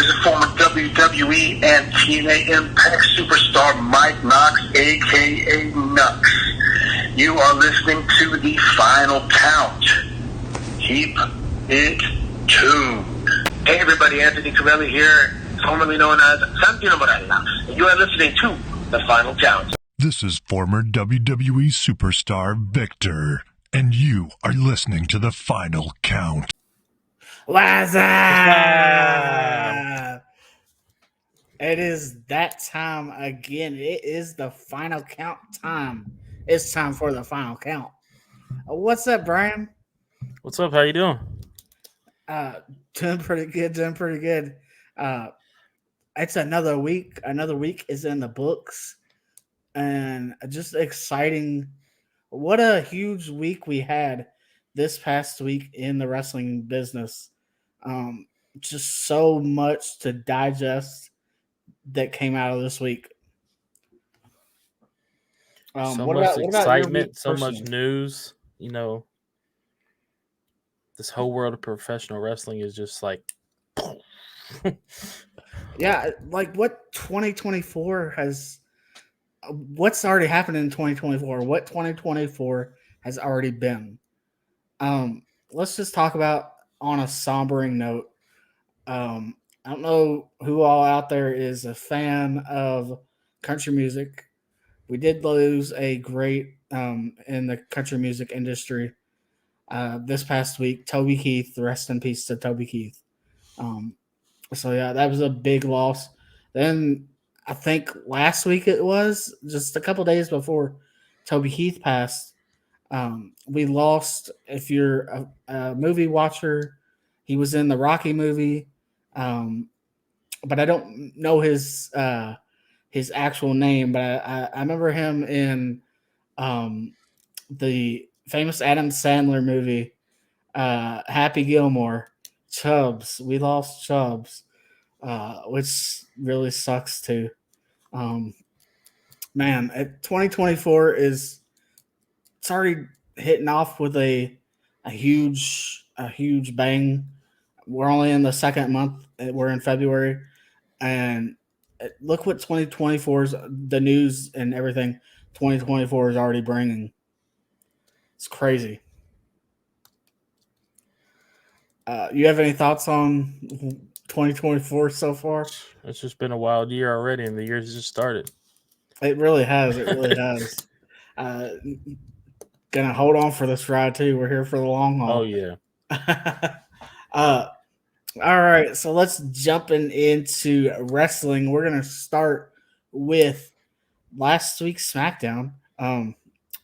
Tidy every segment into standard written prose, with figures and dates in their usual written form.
This is former WWE and TNA Impact superstar Mike Knox, a.k.a. Nux. You are listening to The Final Count. Keep it tuned. Hey everybody, Anthony Corelli here, formerly known as Santino Morella. You are listening to The Final Count. This is former WWE superstar Victor, and you are listening to The Final Count. What's up? It is that time again. It is the final count time. It's time for the final count. What's up, Brian? What's up? How you doing? Doing pretty good. It's another week. Another week is in the books, and just exciting. What a huge week we had this past week in the wrestling business. Just so much to digest that came out of this week. So much excitement, so much news. You know, this whole world of professional wrestling is just like, yeah, like what 2024 has. What's already happened in 2024? What 2024 has already been? Let's just talk about on a sombering note. I don't know who all out there is a fan of country music. We did lose a great in the country music industry this past week. Toby Keith, rest in peace to Toby Keith. So yeah, that was a big loss. Then I think last week it was just a couple days before Toby Keith passed. We lost. If you're a movie watcher, he was in the Rocky movie. But I don't know his actual name, but I remember him in the famous Adam Sandler movie, Happy Gilmore. Chubbs. We lost Chubbs, which really sucks too. Man, 2024 it's already hitting off with a huge bang. We're only in the second month. We're in February, and look what 2024's the news and everything 2024 is already bringing. It's crazy. You have any thoughts on 2024 so far? It's just been a wild year already, and the year's just started. It really has. Gonna hold on for this ride too. We're here for the long haul. Oh yeah. All right, so let's jump into wrestling. We're gonna start with last week's SmackDown.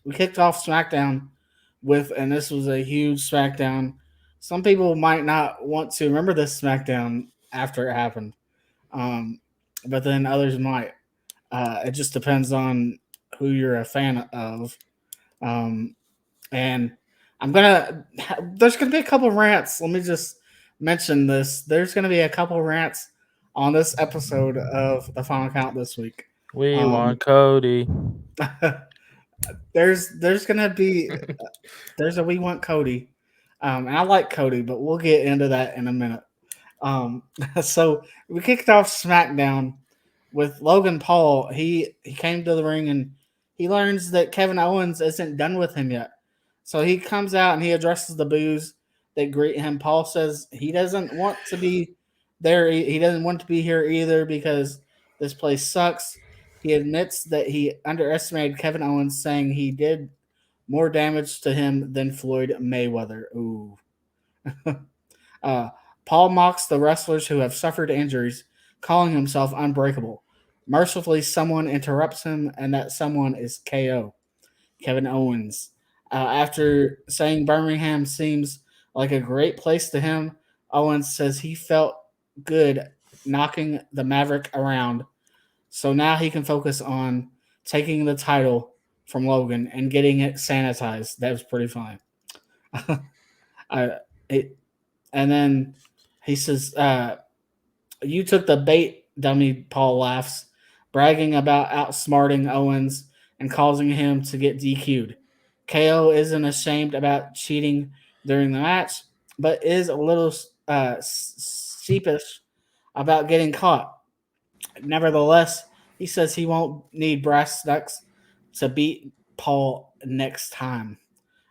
We kicked off SmackDown with, and this was a huge SmackDown. Some people might not want to remember this SmackDown after it happened, but then others might. It just depends on who you're a fan of. And there's going to be a couple rants. Let me just mention this. There's going to be a couple rants on this episode of The Final Count this week. We want Cody. There's going to be there's a We Want Cody. And I like Cody, but we'll get into that in a minute. So we kicked off SmackDown with Logan Paul. He came to the ring and he learns that Kevin Owens isn't done with him yet. So he comes out and he addresses the boos that greet him. Paul says he doesn't want to be there. He doesn't want to be here either because this place sucks. He admits that he underestimated Kevin Owens, saying he did more damage to him than Floyd Mayweather. Ooh. Paul mocks the wrestlers who have suffered injuries, calling himself unbreakable. Mercifully, someone interrupts him, and that someone is KO, Kevin Owens. After saying Birmingham seems like a great place to him, Owens says he felt good knocking the Maverick around, so now he can focus on taking the title from Logan and getting it sanitized. That was pretty fun. And then he says, you took the bait, dummy. Paul laughs, bragging about outsmarting Owens and causing him to get DQ'd. KO isn't ashamed about cheating during the match, but is a little sheepish about getting caught. Nevertheless, he says he won't need brass knucks to beat Paul next time.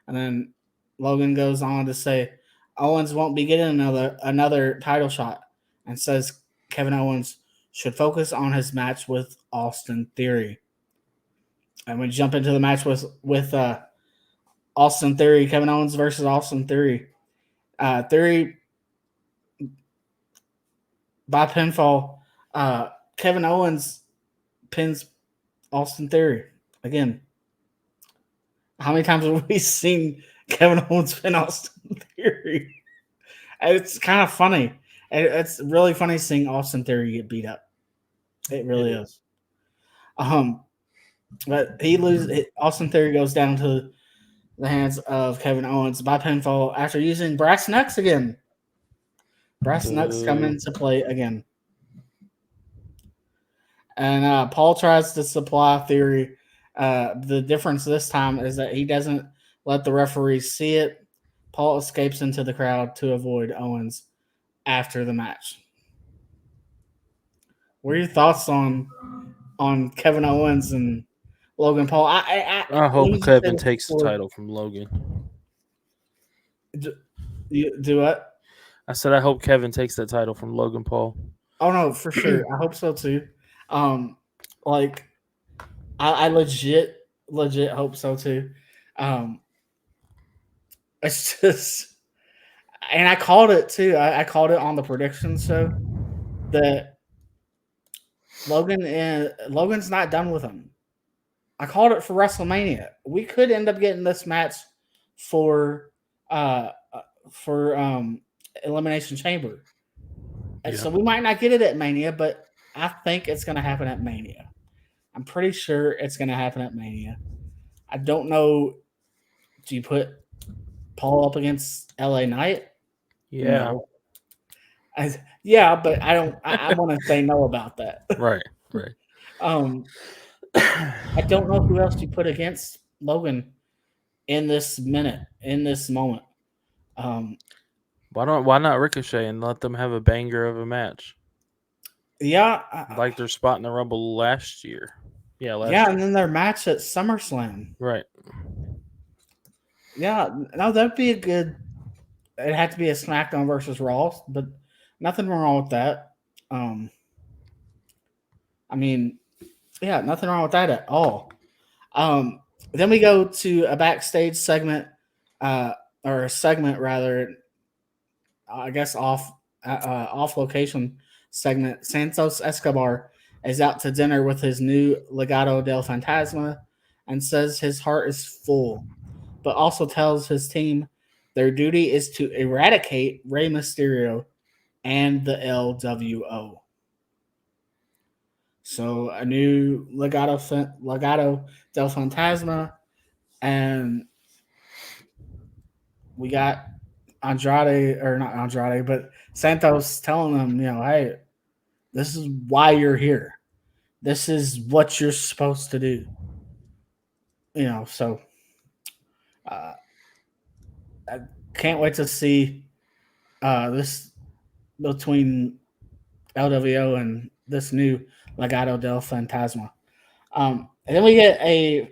And then Logan goes on to say Owens won't be getting another title shot, and says Kevin Owens should focus on his match with Austin Theory. And we jump into the match with Austin Theory, Kevin Owens versus Austin Theory. Theory by pinfall. Kevin Owens pins Austin Theory again. How many times have we seen Kevin Owens pin Austin Theory? It's kind of funny. It's really funny seeing Austin Theory get beat up. It really is. But he loses. Austin Theory goes down to the hands of Kevin Owens by pinfall after using brass knucks again. Brass knucks come into play again. And Paul tries to supply Theory. The difference this time is that he doesn't let the referees see it. Paul escapes into the crowd to avoid Owens after the match. What are your thoughts on Kevin Owens and Logan Paul? I hope Kevin takes the title from Logan. Do what? I said I hope Kevin takes that title from Logan Paul. Oh no, for sure. I hope so too. I legit hope so too. It's just, and I called it too. I called it on the prediction show that Logan's not done with him. I called it for WrestleMania. We could end up getting this match for Elimination Chamber. And so we might not get it at Mania, but I think it's going to happen at Mania. I'm pretty sure it's going to happen at Mania. I don't know. Do you put Paul up against LA Knight? Yeah. No. Yeah, but I don't. I want to say no about that. Right. I don't know who else you put against Logan in this moment. Why not Ricochet and let them have a banger of a match? Yeah, like their spot in the Rumble last year. Yeah, and then their match at SummerSlam. Right. Yeah, no, that'd be a good. It had to be a SmackDown versus Raw, but nothing wrong with that. Nothing wrong with that at all. Then we go to a backstage segment, or a segment rather. I guess off location segment. Santos Escobar is out to dinner with his new Legado del Fantasma and says his heart is full, but also tells his team their duty is to eradicate Rey Mysterio and the LWO. So a new Legado del Fantasma, and we got but Santos telling them, hey, this is why you're here. This is what you're supposed to do. So I can't wait to see this between LWO and this new Legado del Fantasma. And then we get a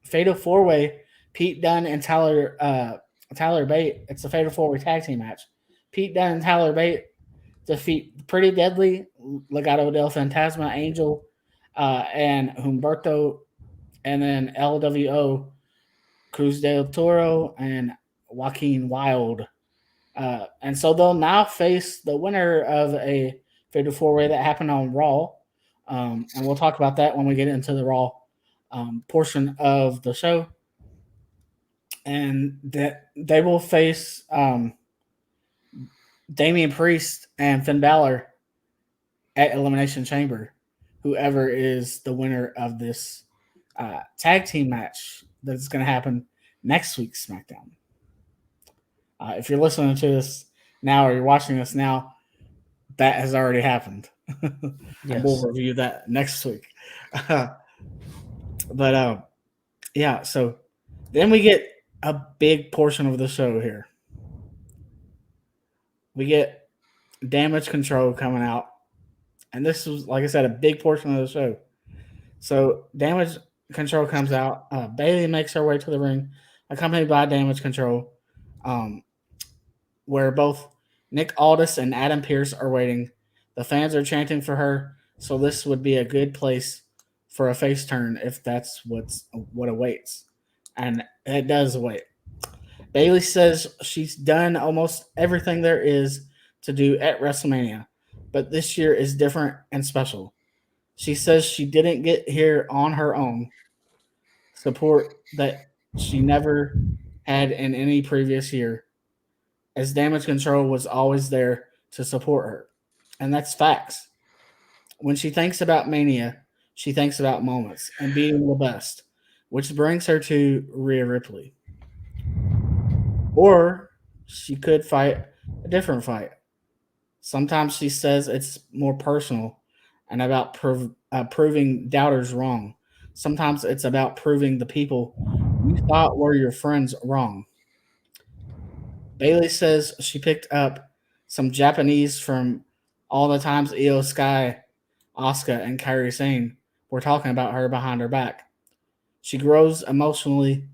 Fatal 4-Way, Pete Dunne and Tyler Bate. It's a Fatal 4-Way tag team match. Pete Dunne and Tyler Bate defeat Pretty Deadly, Legado del Fantasma, Angel, and Humberto, and then LWO, Cruz del Toro, and Joaquin Wilde. And so they'll now face the winner of a Fatal 4-Way that happened on Raw. And we'll talk about that when we get into the Raw portion of the show. And that they will face Damian Priest and Finn Balor at Elimination Chamber, whoever is the winner of this tag team match that's going to happen next week's SmackDown. If you're listening to this now or you're watching this now, that has already happened. Yes. We'll review that next week. So then we get a big portion of the show here. We get Damage Control coming out, and this was, like I said, a big portion of the show. So Damage Control comes out. Bailey makes her way to the ring, accompanied by Damage Control, where both Nick Aldis and Adam Pearce are waiting. The fans are chanting for her, so this would be a good place for a face turn if that's what awaits. And it does await. Bailey says she's done almost everything there is to do at WrestleMania, but this year is different and special. She says she didn't get here on her own, support that she never had in any previous year, as Damage Control was always there to support her. And that's facts. When she thinks about Mania, she thinks about moments and being the best, which brings her to Rhea Ripley. Or she could fight a different fight. Sometimes she says it's more personal and about proving doubters wrong. Sometimes it's about proving the people you thought were your friends wrong. Bailey says she picked up some Japanese from all the times Io Sky, Asuka, and Kairi Sane were talking about her behind her back. She grows emotionally,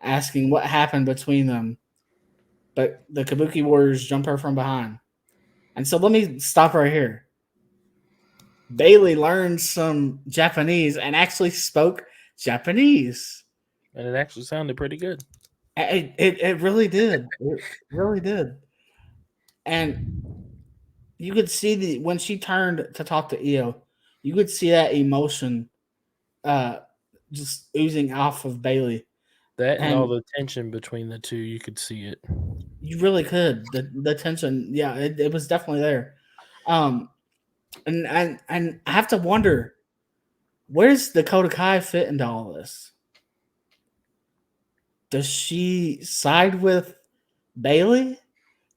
asking what happened between them, but the Kabuki Warriors jump her from behind. And so let me stop right here. Bailey learned some Japanese and actually spoke Japanese. And it actually sounded pretty good. It really did. It really did. And you could see when she turned to talk to Io, you could see that emotion just oozing off of Bailey. That and all the tension between the two, you could see it. You really could. The tension, yeah, it was definitely there. And I have to wonder, where's Dakota Kai fit into all this? Does she side with Bailey?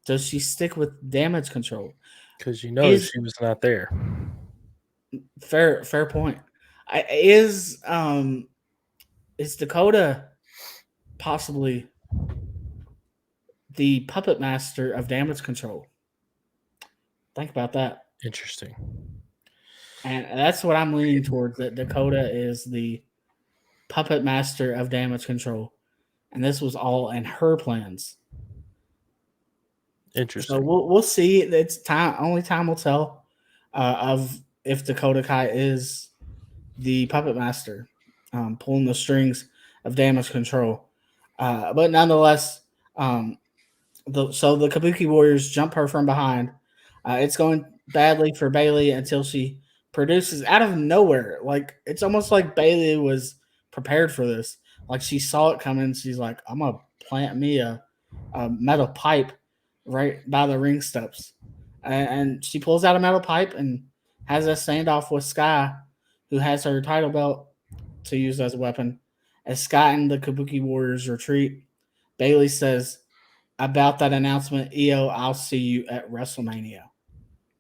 Does she stick with Damage Control? Because she knows she was not there. Fair point. Is Dakota possibly the puppet master of Damage Control? Think about that. Interesting. And that's what I'm leaning towards, that Dakota is the puppet master of Damage Control. And this was all in her plans. Interesting. So we'll see. It's time. Only time will tell of if Dakota Kai is the puppet master, pulling the strings of Damage Control. But nonetheless, so the Kabuki Warriors jump her from behind. It's going badly for Bailey until she produces out of nowhere. Like, it's almost like Bailey was prepared for this. Like, she saw it coming. She's like, I'm going to plant me a metal pipe right by the ring steps. And she pulls out a metal pipe and has a standoff with Sky, who has her title belt to use as a weapon. As Sky and the Kabuki Warriors retreat, Bailey says about that announcement, Io, I'll see you at WrestleMania.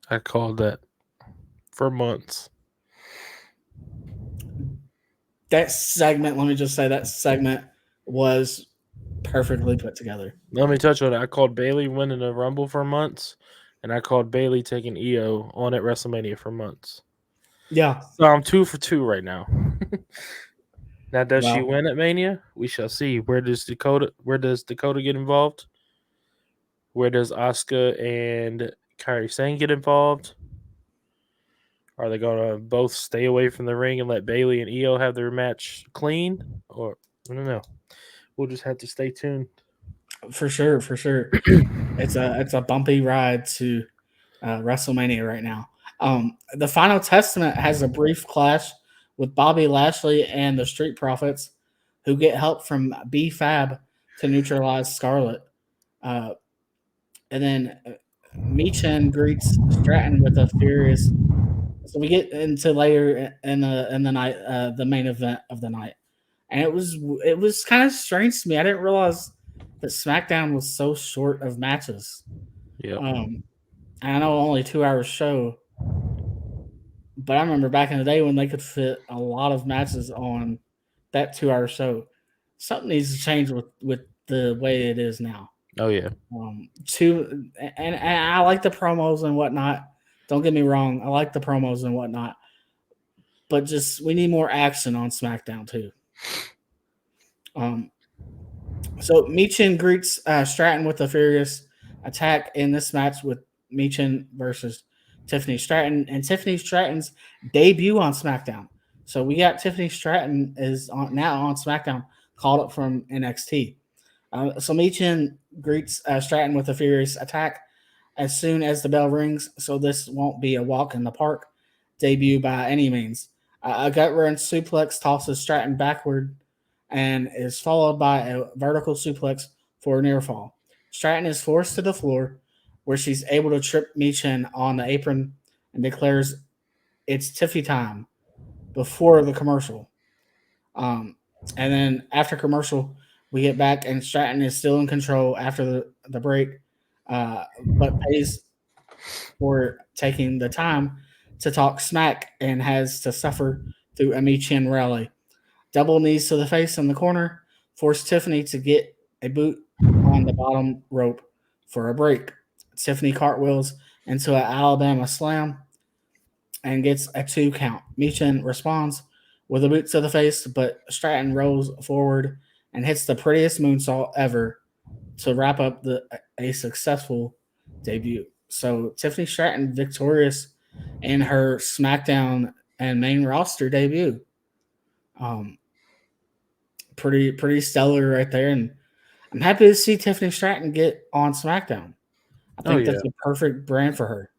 I called that for months. That segment, let me just say, that segment was perfectly put together. Let me touch on it. I called Bailey winning the Rumble for months, and I called Bailey taking Io on at WrestleMania for months. Yeah. So I'm 2 for 2 right now. Now, does she win at Mania? We shall see. Where does Dakota get involved? Where does Asuka and Kairi Sane get involved? Are they going to both stay away from the ring and let Bailey and Io have their match clean? Or, I don't know. We'll just have to stay tuned. For sure. It's a bumpy ride to WrestleMania right now. The Final Testament has a brief clash with Bobby Lashley and the Street Profits, who get help from B-Fab to neutralize Scarlett. And then Michin greets Stratton with a furious. So we get into later in the night, the main event of the night, and it was kind of strange to me. I didn't realize that SmackDown was so short of matches. Yeah. I know only 2 hours show, but I remember back in the day when they could fit a lot of matches on that 2 hour show. Something needs to change with the way it is now. Oh yeah. And I like the promos and whatnot. Don't get me wrong, I like the promos and whatnot, but just we need more action on SmackDown too. So Michin greets Stratton with a furious attack in this match with Michin versus Tiffany Stratton, and Tiffany Stratton's debut on SmackDown. So we got Tiffany Stratton is now on SmackDown, called up from NXT. So Michin greets Stratton with a furious attack as soon as the bell rings. So this won't be a walk in the park debut by any means. A gut wrench suplex tosses Stratton backward and is followed by a vertical suplex for a near fall. Stratton is forced to the floor, where she's able to trip Michin on the apron and declares it's Tiffy time before the commercial. And then after commercial, we get back and Stratton is still in control after the break, but pays for taking the time to talk smack and has to suffer through a Michin rally. Double knees to the face in the corner, force Tiffany to get a boot on the bottom rope for a break. Tiffany cartwheels into an Alabama slam and gets a 2 count. Michin responds with a boot to the face, but Stratton rolls forward and hits the prettiest moonsault ever to wrap up a successful debut. So Tiffany Stratton victorious in her SmackDown and main roster debut. Pretty stellar right there, and I'm happy to see Tiffany Stratton get on SmackDown. I think that's a perfect brand for her.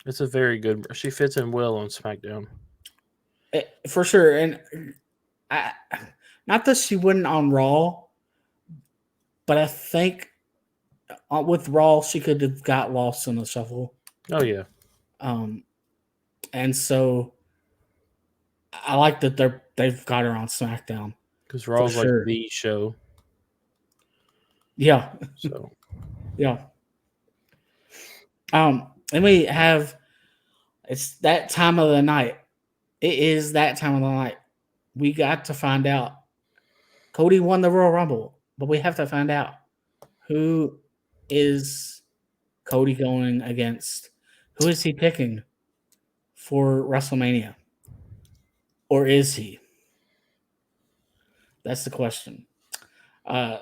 It's a very good. She fits in well on SmackDown. For sure, and not that she wouldn't on Raw, but I think with Raw she could have got lost in the shuffle. Oh yeah. And so I like that they've got her on SmackDown because Raw's like the show. Yeah. So yeah. And we have it's that time of the night. It is that time of the night. We got to find out. Cody won the Royal Rumble, but we have to find out who is Cody going against. Who is he picking for WrestleMania? Or is he? That's the question.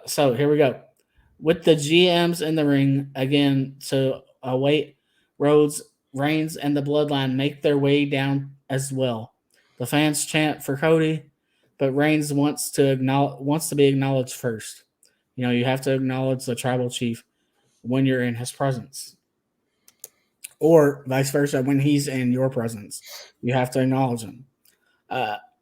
So here we go. With the GMs in the ring again to await Rhodes, Reigns, and the Bloodline make their way down as well. The fans chant for Cody, but Reigns wants to be acknowledged first. You know, you have to acknowledge the tribal chief when you're in his presence. Or vice versa, when he's in your presence, you have to acknowledge him.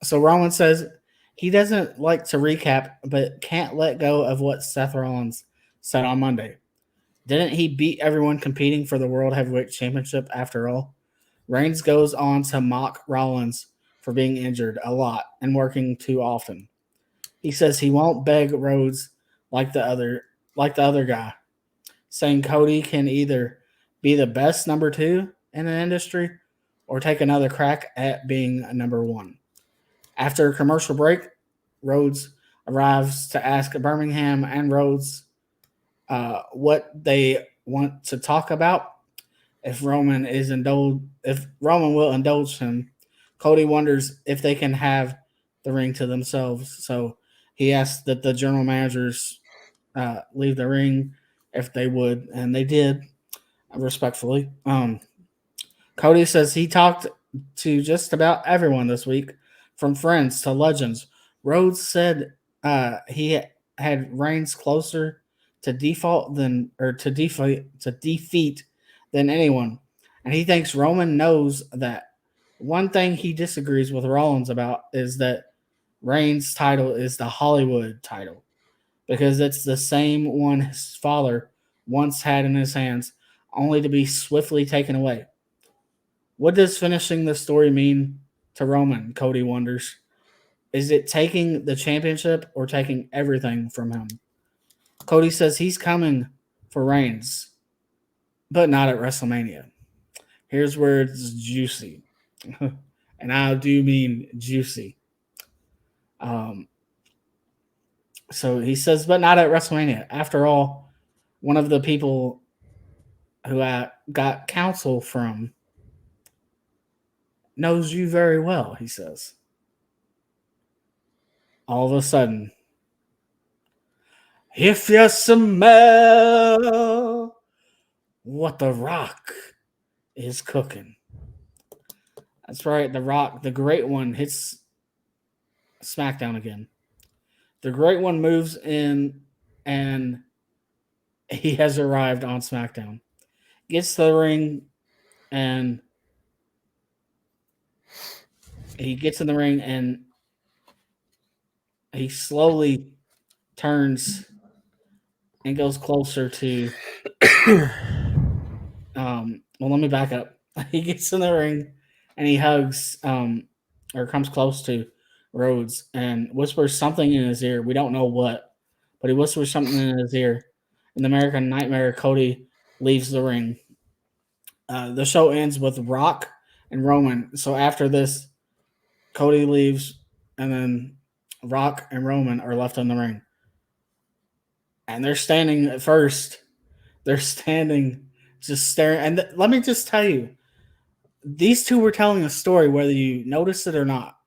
So Roman says he doesn't like to recap, but can't let go of what Seth Rollins said on Monday. Didn't he beat everyone competing for the World Heavyweight Championship after all? Reigns goes on to mock Rollins for being injured a lot and working too often. He says he won't beg Rhodes like the other guy, saying Cody can either be the best number 2 in the industry or take another crack at being number 1. After a commercial break, Rhodes arrives to ask Birmingham and Rhodes what they want to talk about. If Roman will indulge him, Cody wonders if they can have the ring to themselves. So he asks that the general managers leave the ring if they would, and they did respectfully. Cody says he talked to just about everyone this week, from friends to legends. Rhodes said he had Reigns closer to defeat than anyone, and he thinks Roman knows that. One thing he disagrees with Rollins about is that Reigns' title is the Hollywood title, because it's the same one his father once had in his hands, only to be swiftly taken away. What does finishing the story mean to Roman? Cody wonders. Is it taking the championship or taking everything from him? Cody says he's coming for Reigns, but not at WrestleMania. Here's where it's juicy. And I do mean juicy. So he says, but not at WrestleMania. After all, one of the people who I got counsel from knows you very well, he says. All of a sudden, if you smell what The Rock is cooking. That's right, The Rock, the Great One, hits SmackDown again. The Great One moves in and he has arrived on SmackDown. Gets to the ring and he gets in the ring and he slowly turns and goes closer to well, let me back up. He gets in the ring and he hugs or comes close to Rhodes and whispers something in his ear. We don't know what, but he whispers something in his ear. In the American Nightmare, Cody leaves the ring. The show ends with Rock and Roman. So after this, Cody leaves, and then Rock and Roman are left in the ring. And they're standing at first. They're standing just staring. And let me just tell you, these two were telling a story, whether you noticed it or not.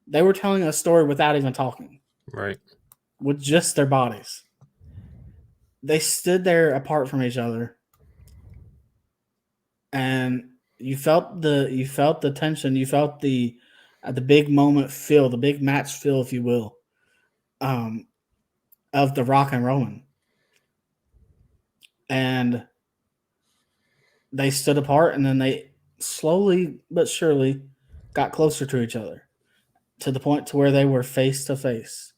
They were telling a story without even talking. Right. With just their bodies. They stood there apart from each other. And you felt the tension, you felt the big moment feel, the big match feel, if you will, of The Rock and Roman. And they stood apart, and then they slowly but surely got closer to each other, to the point to where they were face to face,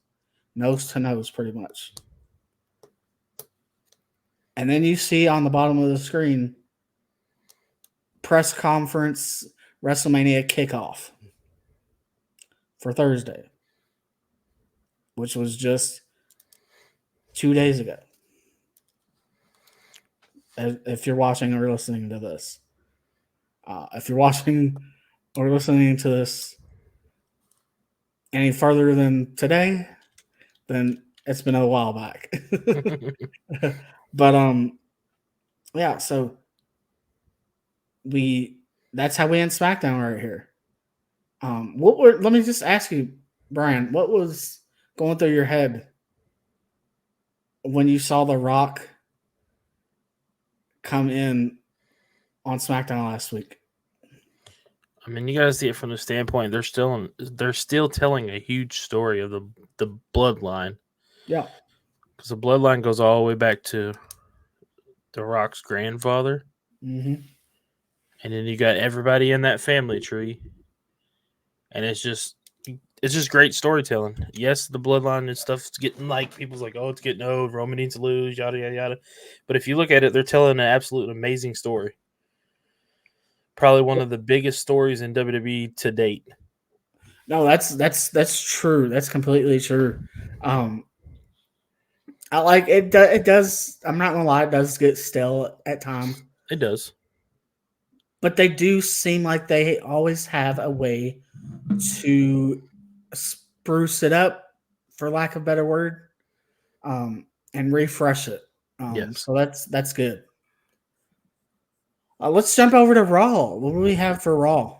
nose to nose, pretty much. And then you see on the bottom of the screen, press conference, WrestleMania kickoff for Thursday, which was just 2 days ago. If you're watching or listening to this, if you're watching or listening to this any further than today, then it's been a while back. But yeah, so that's how we end SmackDown right here. Let me just ask you, Brian, what was going through your head when you saw The Rock come in on SmackDown last week? I mean, you got to see it from the standpoint they're still telling a huge story of the bloodline. Yeah, because the bloodline goes all the way back to The Rock's grandfather, mm-hmm. and then you got everybody in that family tree, and it's just great storytelling. Yes, the bloodline and stuff's getting people's like, oh, it's getting old. Roman needs to lose, yada yada yada. But if you look at it, they're telling an absolute amazing story. Probably one of the biggest stories in WWE to date. No, that's true. That's completely true. I like it. It does. I'm not gonna lie. It does get stale at times. It does, but they do seem like they always have a way to spruce it up, for lack of a better word, and refresh it. Yes. So that's good. Let's jump over to Raw. What do we have for Raw?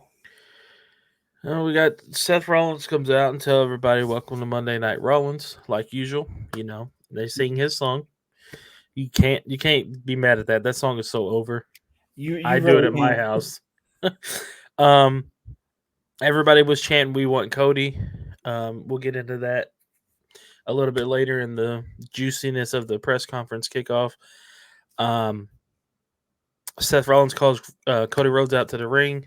We got Seth Rollins comes out and tell everybody, welcome to Monday Night Rollins, like usual. They sing his song. You can't be mad at that. That song is so over. I do it at my house. Everybody was chanting, "We want Cody." We'll get into that a little bit later in the juiciness of the press conference kickoff. Seth Rollins calls Cody Rhodes out to the ring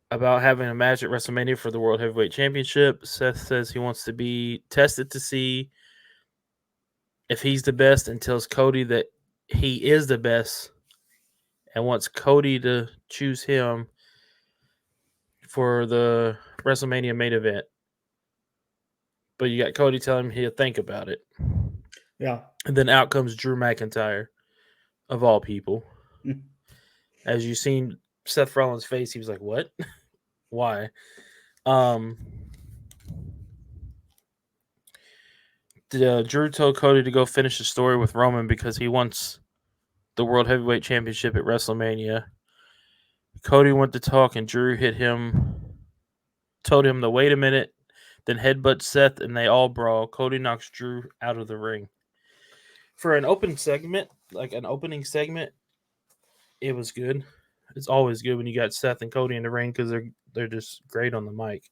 about having a match at WrestleMania for the World Heavyweight Championship. Seth says he wants to be tested to see if he's the best, and tells Cody that he is the best and wants Cody to choose him for the WrestleMania main event. But you got Cody telling him he'll think about it. Yeah. And then out comes Drew McIntyre, of all people. As you seen Seth Rollins' face, he was like, what? Why? Drew told Cody to go finish the story with Roman because he wants the World Heavyweight Championship at WrestleMania. Cody went to talk, and Drew told him to wait a minute, then headbutt Seth, and they all brawl. Cody knocks Drew out of the ring. For an opening segment, it was good. It's always good when you got Seth and Cody in the ring because they're just great on the mic.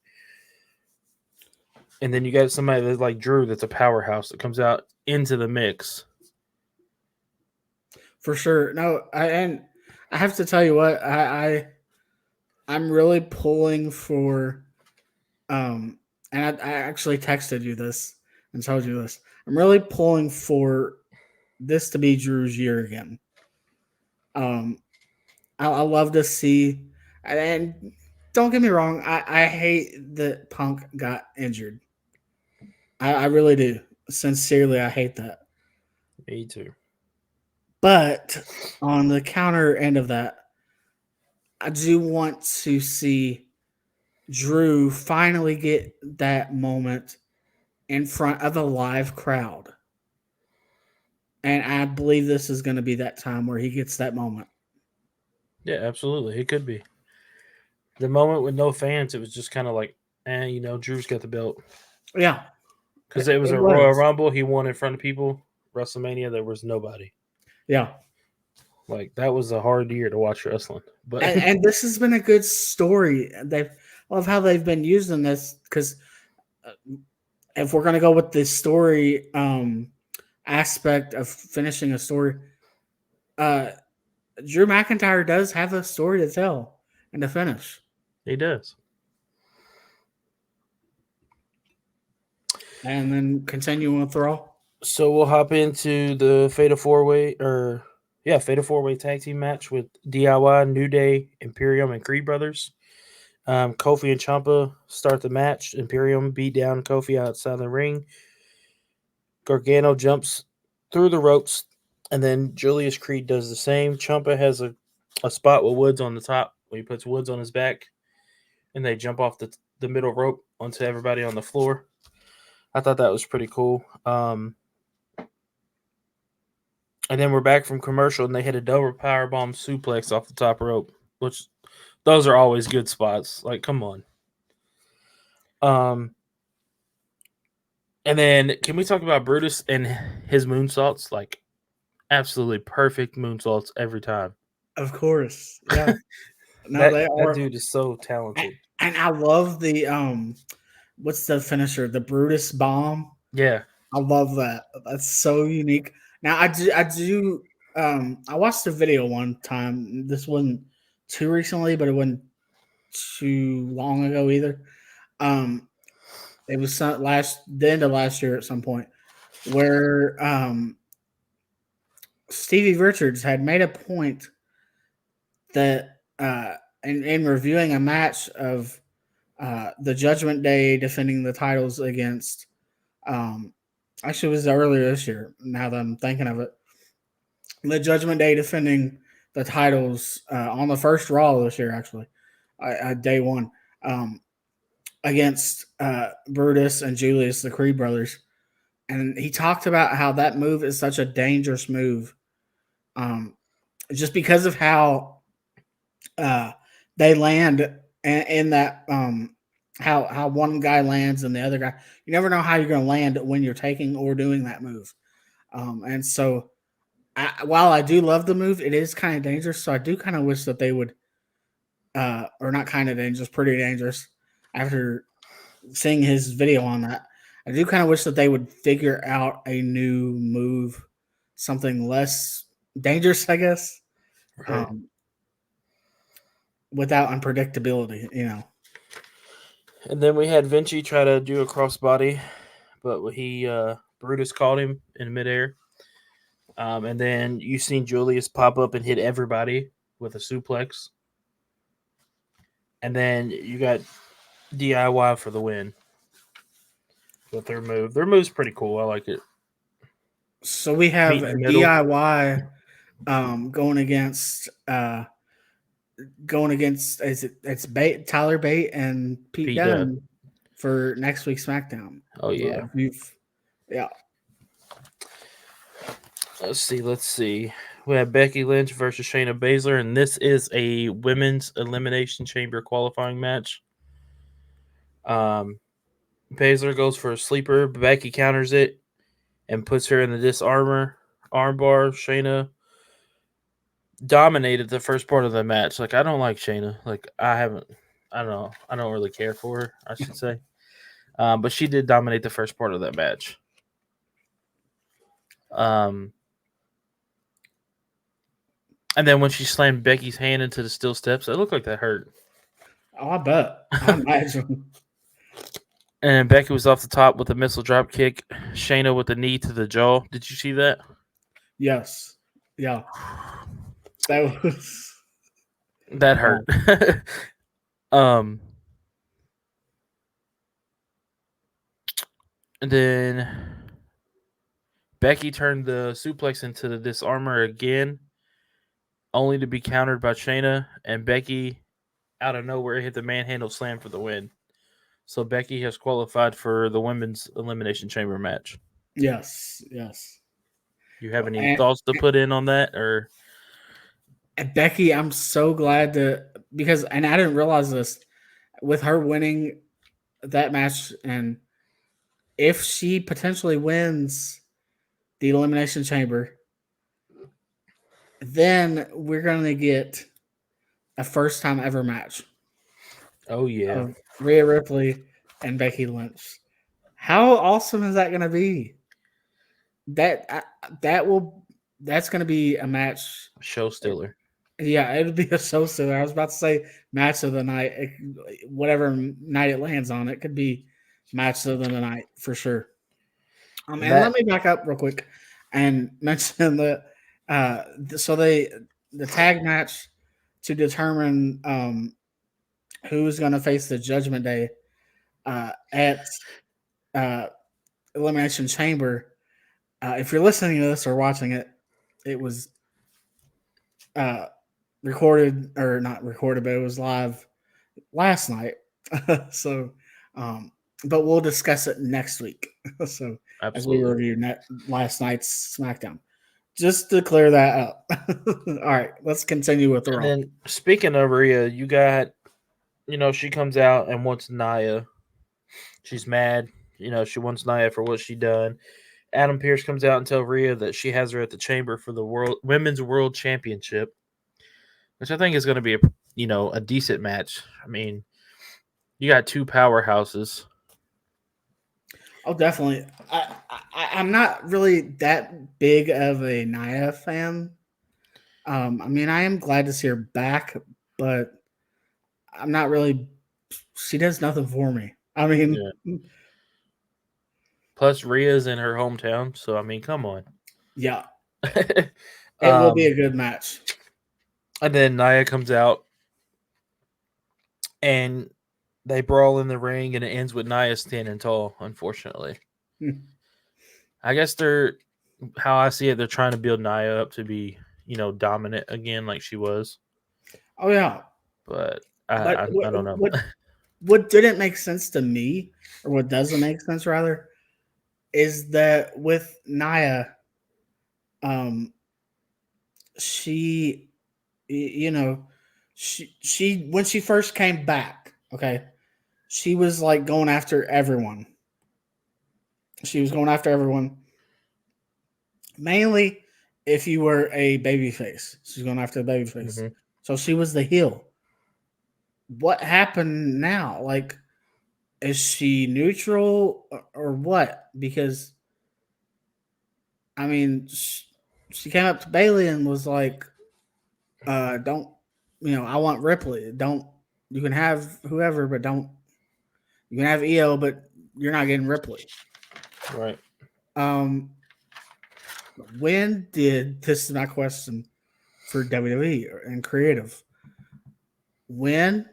And then you got somebody that's like Drew that's a powerhouse that comes out into the mix. For sure. No, I have to tell you what, I'm really pulling for and I actually texted you this and told you this. I'm really pulling for this to be Drew's year again. I love to see, and don't get me wrong, I hate that Punk got injured. I really do. Sincerely, I hate that. Me too. But on the counter end of that, I do want to see Drew finally get that moment in front of a live crowd. And I believe this is going to be that time where he gets that moment. Yeah, absolutely. It could be. The moment with no fans, it was just kind of like, Drew's got the belt. Yeah. Because it was a Royal Rumble. He won in front of people. WrestleMania, there was nobody. Yeah. Like, that was a hard year to watch wrestling. But and this has been a good story. I love how they've been using this because if we're going to go with the story aspect of finishing a story, Drew McIntyre does have a story to tell and to finish. He does. And then continue with Raw. So we'll hop into the Fatal 4-Way tag team match with DIY, New Day, Imperium, and Creed Brothers. Kofi and Ciampa start the match. Imperium beat down Kofi outside the ring. Gargano jumps through the ropes, and then Julius Creed does the same. Ciampa has a spot with Woods on the top where he puts Woods on his back, and they jump off the middle rope onto everybody on the floor. I thought that was pretty cool. And then we're back from commercial, and they hit a double powerbomb suplex off the top rope, which those are always good spots. Like, come on. And then can we talk about Brutus and his moonsaults? Like, absolutely perfect moonsaults every time. Of course. Yeah. No, that dude is so talented. And I love the what's the finisher? The Brutus bomb. Yeah. I love that. That's so unique. Now I watched the video one time. This wasn't too recently, but it wasn't too long ago either. It was the end of last year at some point where Stevie Richards had made a point that in reviewing a match of the Judgment Day defending the titles against actually it was earlier this year, now that I'm thinking of it. The Judgment Day defending the titles on the first Raw this year, actually, day one, against Brutus and Julius, the Creed brothers. And he talked about how that move is such a dangerous move just because of how they land in that how one guy lands and the other guy. You never know how you're going to land when you're taking or doing that move. And so while I do love the move, it is kind of dangerous. So I do kind of wish that they would, or not kind of dangerous, pretty dangerous. After seeing his video on that, I do kind of wish that they would figure out a new move, something less dangerous, I guess, Right. without unpredictability, And then we had Vinci try to do a crossbody, but Brutus caught him in midair. And then you seen Julius pop up and hit everybody with a suplex. And then you got DIY for the win with their move. Their move's pretty cool. I like it. So we have DIY going against it's Tyler Bate and Pete Dunne for next week's SmackDown. Oh yeah. Let's see. We have Becky Lynch versus Shayna Baszler, and this is a women's elimination chamber qualifying match. Baszler goes for a sleeper. Becky counters it and puts her in the disarmor armbar. Shayna dominated the first part of the match. Like, I don't like Shayna. Like, I don't know. I don't really care for her, I should say. But she did dominate the first part of that match. And then when she slammed Becky's hand into the steel steps, it looked like that hurt. Oh, I bet. I imagine. And Becky was off the top with a missile drop kick. Shayna with a knee to the jaw. Did you see that? Yes. Yeah. That was. That hurt. And then Becky turned the suplex into the disarmor again, only to be countered by Shayna, and Becky out of nowhere hit the manhandle slam for the win. So Becky has qualified for the women's elimination chamber match. Yes. You have any thoughts to put in on that, or? Becky, I'm so glad because I didn't realize this, with her winning that match, and if she potentially wins the Elimination Chamber, then we're going to get a first time ever match. Oh, yeah. Of Rhea Ripley and Becky Lynch. How awesome is that going to be? That's going to be a match. Show stiller. Yeah, it would be a show stiller. I was about to say match of the night. Whatever night it lands on, it could be match of the night for sure. And let me back up real quick and mention that the tag match to determine who's going to face the Judgment Day at Elimination Chamber. If you're listening to this or watching it, it was recorded, or not recorded, but it was live last night. So, but we'll discuss it next week. So, absolutely, as we review last night's SmackDown, just to clear that up. All right, let's continue with the Raw. And then, speaking of Rhea, you got, she comes out and wants Nia. She's mad. She wants Nia for what she done. Adam Pearce comes out and tells Rhea that she has her at the chamber for the Women's World Championship, which I think is going to be a decent match. I mean, you got two powerhouses. Oh, definitely. I'm not really that big of a Nia fan. I mean, I am glad to see her back, but I'm not really. She does nothing for me. I mean, yeah. Plus, Rhea's in her hometown, so I mean, come on. Yeah, it will be a good match. And then Nia comes out, and they brawl in the ring, and it ends with Nia standing tall. Unfortunately, I guess how I see it, they're trying to build Nia up to be, dominant again, like she was. Oh yeah, but I don't know. What didn't make sense to me, or what doesn't make sense rather, is that with Nia, she, she when she first came back, okay, she was like going after everyone. She was going after everyone. Mainly, if you were a babyface, she's going after the babyface. Mm-hmm. So she was the heel. What happened now? Like, is she neutral or what? Because, I mean, she came up to Bayley and was like, don't, I want Ripley. You can have whoever, but you can have EO, but you're not getting Ripley. Right. When did, this is my question for WWE and creative, when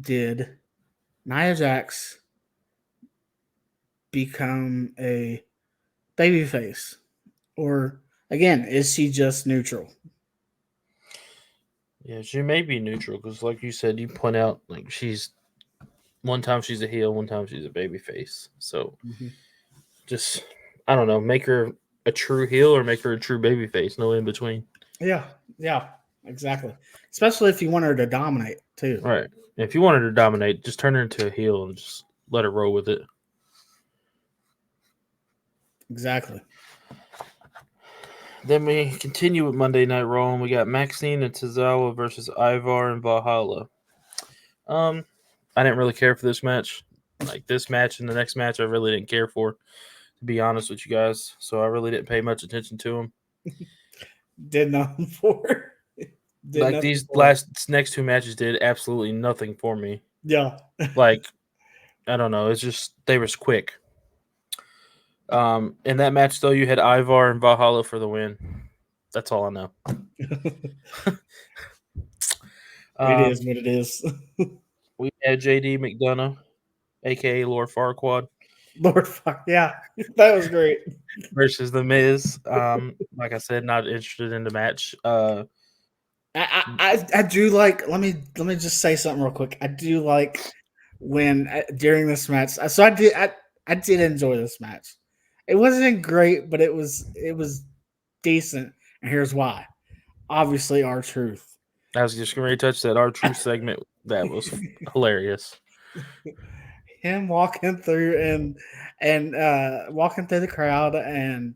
did Nia Jax become a babyface? Or, again, is she just neutral? Yeah, she may be neutral because, like you said, you point out, like, one time she's a heel, one time she's a babyface. So, just, I don't know, make her a true heel or make her a true babyface. No in between. Yeah, exactly. Especially if you want her to dominate too. Right. If you wanted to dominate, just turn her into a heel and just let her roll with it. Exactly. Then we continue with Monday Night Raw, and we got Maxine and Tozawa versus Ivar and Valhalla. I didn't really care for this match. Like this match and the next match, I really didn't care for, to be honest with you guys. So I really didn't pay much attention to them. Did nothing for. Like these next two matches did absolutely nothing for me. Yeah. Like I don't know, it's just they was quick. In that match though, you had Ivar and Valhalla for the win. That's all I know. It is what it is. We had JD McDonough, aka Lord Farquaad, Lord fuck yeah, that was great. versus The Miz. Like I said, not interested in the match. I do like. Let me just say something real quick. I do like when during this match. So I did enjoy this match. It wasn't great, but it was decent. And here's why. Obviously, R-Truth. I was just going to touch that R-Truth segment. That was hilarious. Him walking through and walking through the crowd and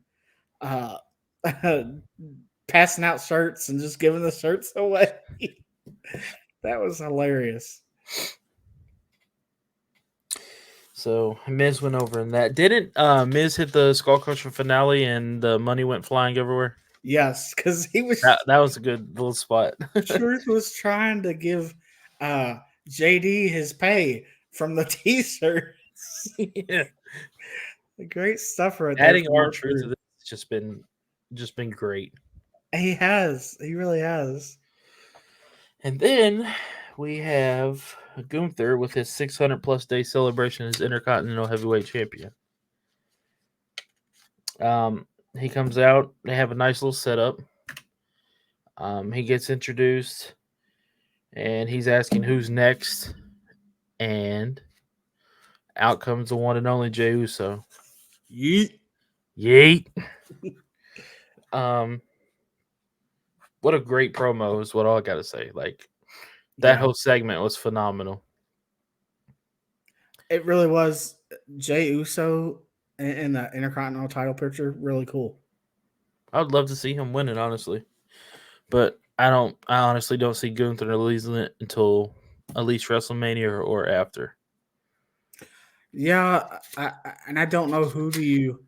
passing out shirts and just giving the shirts away. That was hilarious. So Miz went over in that. Didn't Miz hit the Skull Crusher finale and the money went flying everywhere? Yes, because he was that was a good little spot. Truth was trying to give JD his pay from the t-shirts. Yeah. Great stuff right Adding there. R-Truth to this has just been great. He really has. And then we have Gunther with his 600 plus day celebration as Intercontinental Heavyweight Champion. He comes out. They have a nice little setup. He gets introduced, and he's asking who's next, and out comes the one and only Jey Uso. Yeet. What a great promo is what all I gotta say. Like that whole segment was phenomenal. It really was. Jey Uso in the Intercontinental title picture, really cool. I would love to see him win it, honestly. But I honestly don't see Gunther losing it until at least WrestleMania or after. Yeah, I don't know who do you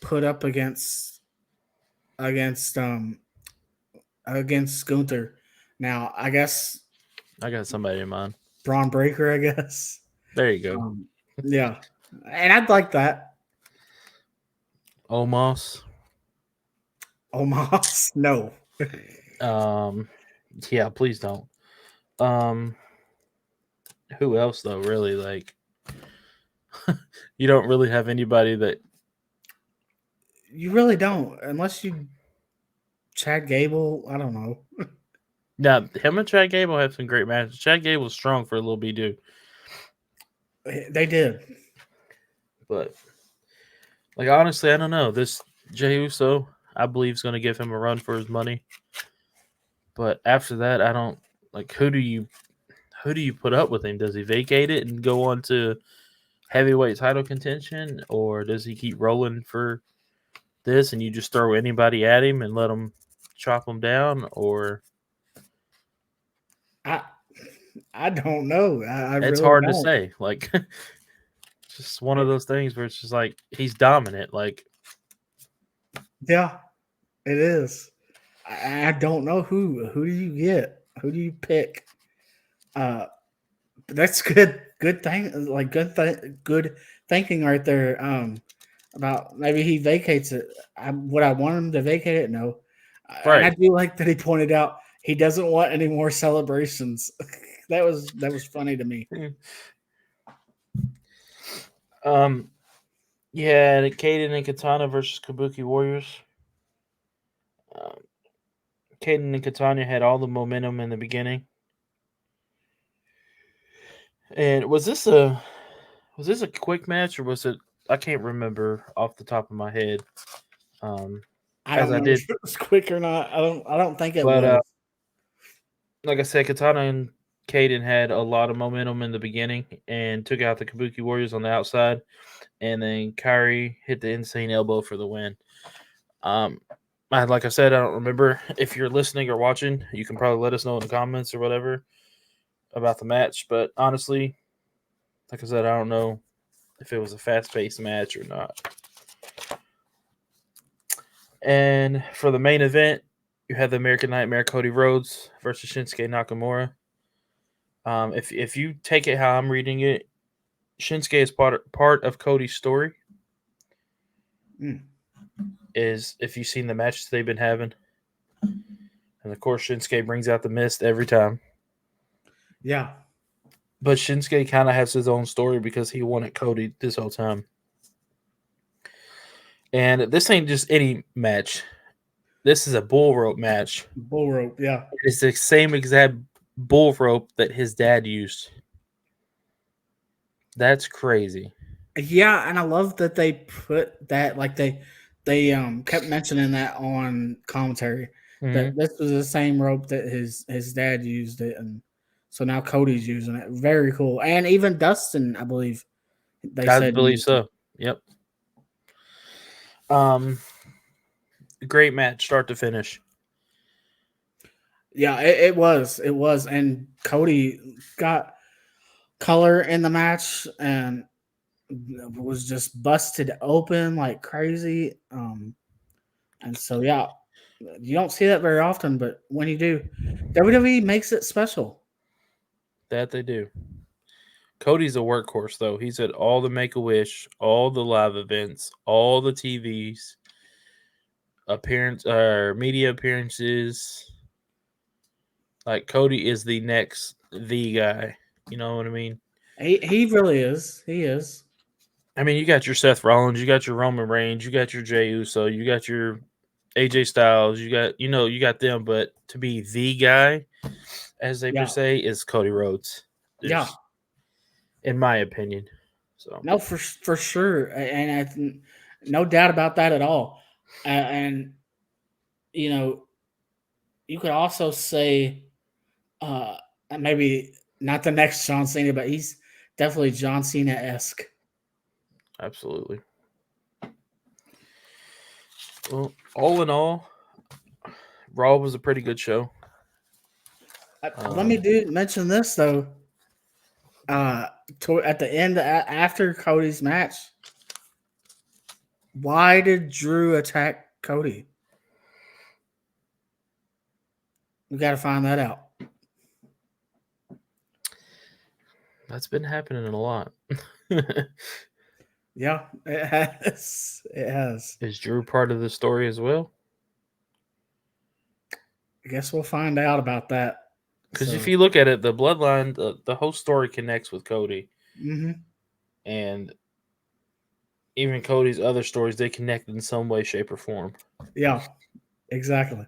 put up against Gunther. Now, I guess I got somebody in mind. Braun Breaker, I guess. There you go. Yeah, and I'd like that. Omos. No. Yeah, please don't. Who else though? Really, like, you don't really have anybody that. You really don't, unless you Chad Gable. I don't know. Now, him and Chad Gable have some great matches. Chad Gable's strong for a little B-dude. They did. But, like, honestly, I don't know. This Jey Uso, I believe, is going to give him a run for his money. But after that, I don't like. Who do you put up with him? Does he vacate it and go on to heavyweight title contention, or does he keep rolling for this and you just throw anybody at him and let him chop him down? Or I don't know. It's really hard don't. to say. Like, just one of those things where it's just like he's dominant. Like, yeah, it is. I don't know who do you get? Who do you pick? That's good thing, like good thinking right there. About maybe he vacates it. Would I want him to vacate it? No. right. And I do like that he pointed out he doesn't want any more celebrations. that was funny to me. Yeah, Kaden and Katana versus Kabuki Warriors. Kaden and Katana had all the momentum in the beginning. And was this a quick match or was it? I can't remember off the top of my head. I don't know if it was quick or not. I don't think it was. Like I said, Katana and Kaden had a lot of momentum in the beginning and took out the Kabuki Warriors on the outside, and then Kyrie hit the insane elbow for the win. Like I said, I don't remember. If you're listening or watching, you can probably let us know in the comments or whatever about the match. But honestly, like I said, I don't know if it was a fast-paced match or not. And for the main event, you have the American Nightmare Cody Rhodes versus Shinsuke Nakamura. If you take it how I'm reading it, Shinsuke is part of Cody's story. Is if you've seen the matches they've been having. And of course, Shinsuke brings out the mist every time. Yeah. But Shinsuke kind of has his own story because he wanted Cody this whole time. And this ain't just any match. This is a bull rope match. Bull rope, yeah. It's the same exact bull rope that his dad used. That's crazy. Yeah, and I love that they put that, like they kept mentioning that on commentary. That this was the same rope that his dad used it, and so now Cody's using it. Very cool. And even Dustin, I believe I believe so. Yep. Great match, start to finish. Yeah, it was. It was. And Cody got color in the match and was just busted open like crazy. And so, yeah, you don't see that very often, but when you do, WWE makes it special. That they do. Cody's a workhorse, though. He's at all the Make-A-Wish, all the live events, all the TVs, media appearances. Like, Cody is the guy. You know what I mean? He really is. He is. I mean, you got your Seth Rollins, you got your Roman Reigns, you got your Jey Uso, you got your AJ Styles, you got them, but to be the guy, as they per se, is Cody Rhodes. In my opinion. So no, for sure, and no doubt about that at all. And you could also say, maybe not the next John Cena, but he's definitely John Cena-esque. Absolutely. Well, all in all, Raw was a pretty good show. Let me mention this though. At the end, after Cody's match, why did Drew attack Cody? We got to find that out. That's been happening a lot. Yeah, it has. It has. Is Drew part of the story as well? I guess we'll find out about that. Because if you look at it, the bloodline, the whole story connects with Cody. Mm-hmm. And even Cody's other stories, they connect in some way, shape, or form. Yeah, exactly.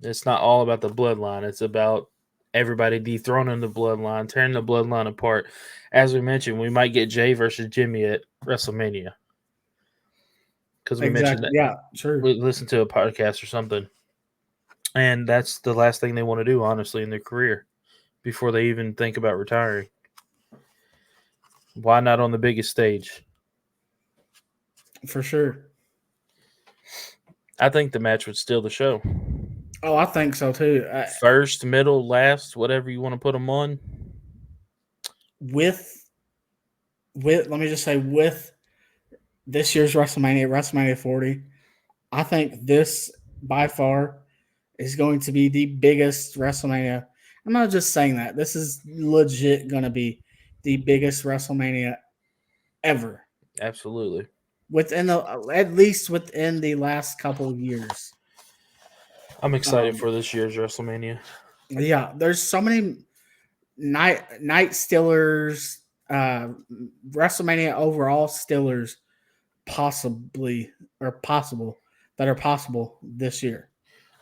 It's not all about the bloodline. It's about everybody dethroning the bloodline, tearing the bloodline apart. As we mentioned, we might get Jay versus Jimmy at WrestleMania. Because we mentioned that. Yeah, true. We listened to a podcast or something. And that's the last thing they want to do, honestly, in their career before they even think about retiring. Why not on the biggest stage? For sure. I think the match would steal the show. Oh, I think so too. First, middle, last, whatever you want to put them on. With let me just say, with this year's WrestleMania 40, I think this by far is going to be the biggest WrestleMania. I'm not just saying that. This is legit going to be the biggest WrestleMania ever. Absolutely. At least within the last couple of years. I'm excited for this year's WrestleMania. Yeah, there's so many night stealers, WrestleMania overall stealers possible that are possible this year.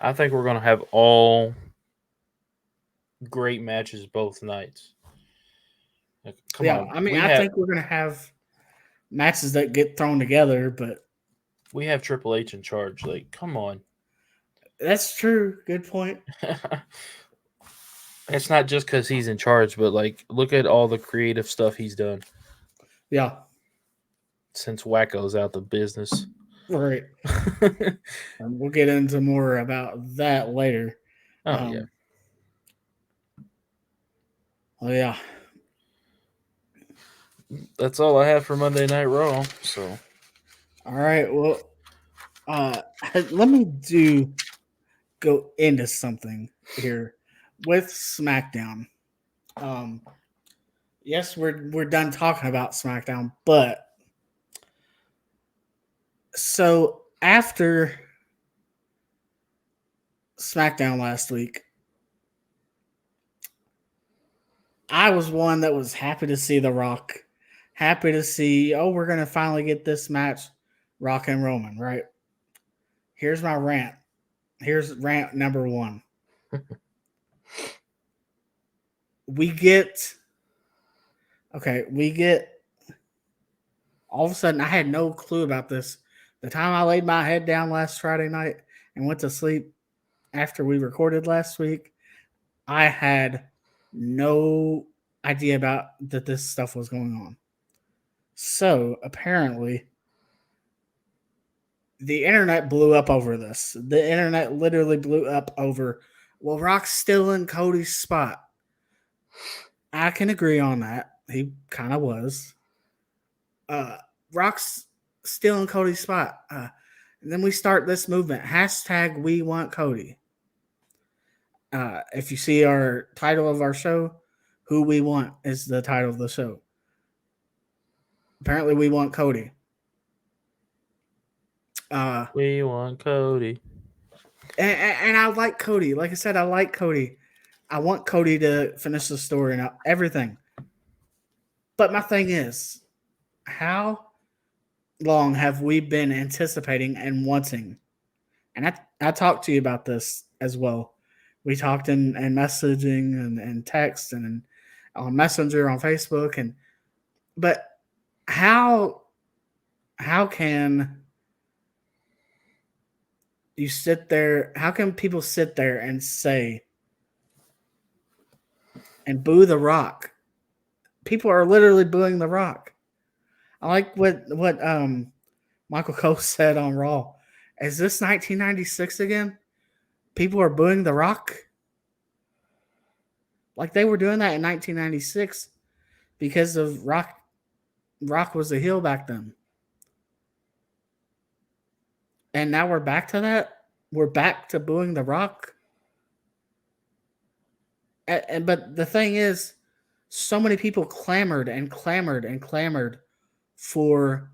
I think we're going to have all great matches both nights. I think we're going to have matches that get thrown together, but We have Triple H in charge. Like, come on. That's true. Good point. It's not just because he's in charge, but like, look at all the creative stuff he's done Yeah. since Wacko's out the business. Right. And we'll get into more about that later. Yeah. Oh yeah. That's all I have for Monday Night Raw. So, All right. Well, let me go into something here with SmackDown. Yes, we're done talking about SmackDown, but so after SmackDown last week, I was one that was happy to see The Rock, happy to see, we're gonna finally get this match, Rock and Roman, right? Here's my rant. Here's rant number 1. We get all of a sudden, I had no clue about this. The time I laid my head down last Friday night and went to sleep after we recorded last week, I had no idea about that this stuff was going on. So apparently, the internet blew up over this. The internet literally blew up over, well, Rock's still in Cody's spot. I can agree on that. He kind of was. Rock's still in Cody's spot. And then we start this movement. # we want Cody. If you see our title of our show, Who We Want is the title of the show. Apparently we want Cody. we want Cody. And I like Cody. Like I said, I like Cody. I want Cody to finish the story and everything. But my thing is, how long have we been anticipating and wanting? And I talked to you about this as well. We talked in messaging and text and on Messenger on Facebook. But how can you sit there? How can people sit there and say and boo The Rock? People are literally booing The Rock. I like what Michael Cole said on Raw. Is this 1996 again? People are booing The Rock? Like they were doing that in 1996 because of Rock. Rock was a heel back then. And now we're back to that? We're back to booing The Rock? But the thing is, so many people clamored for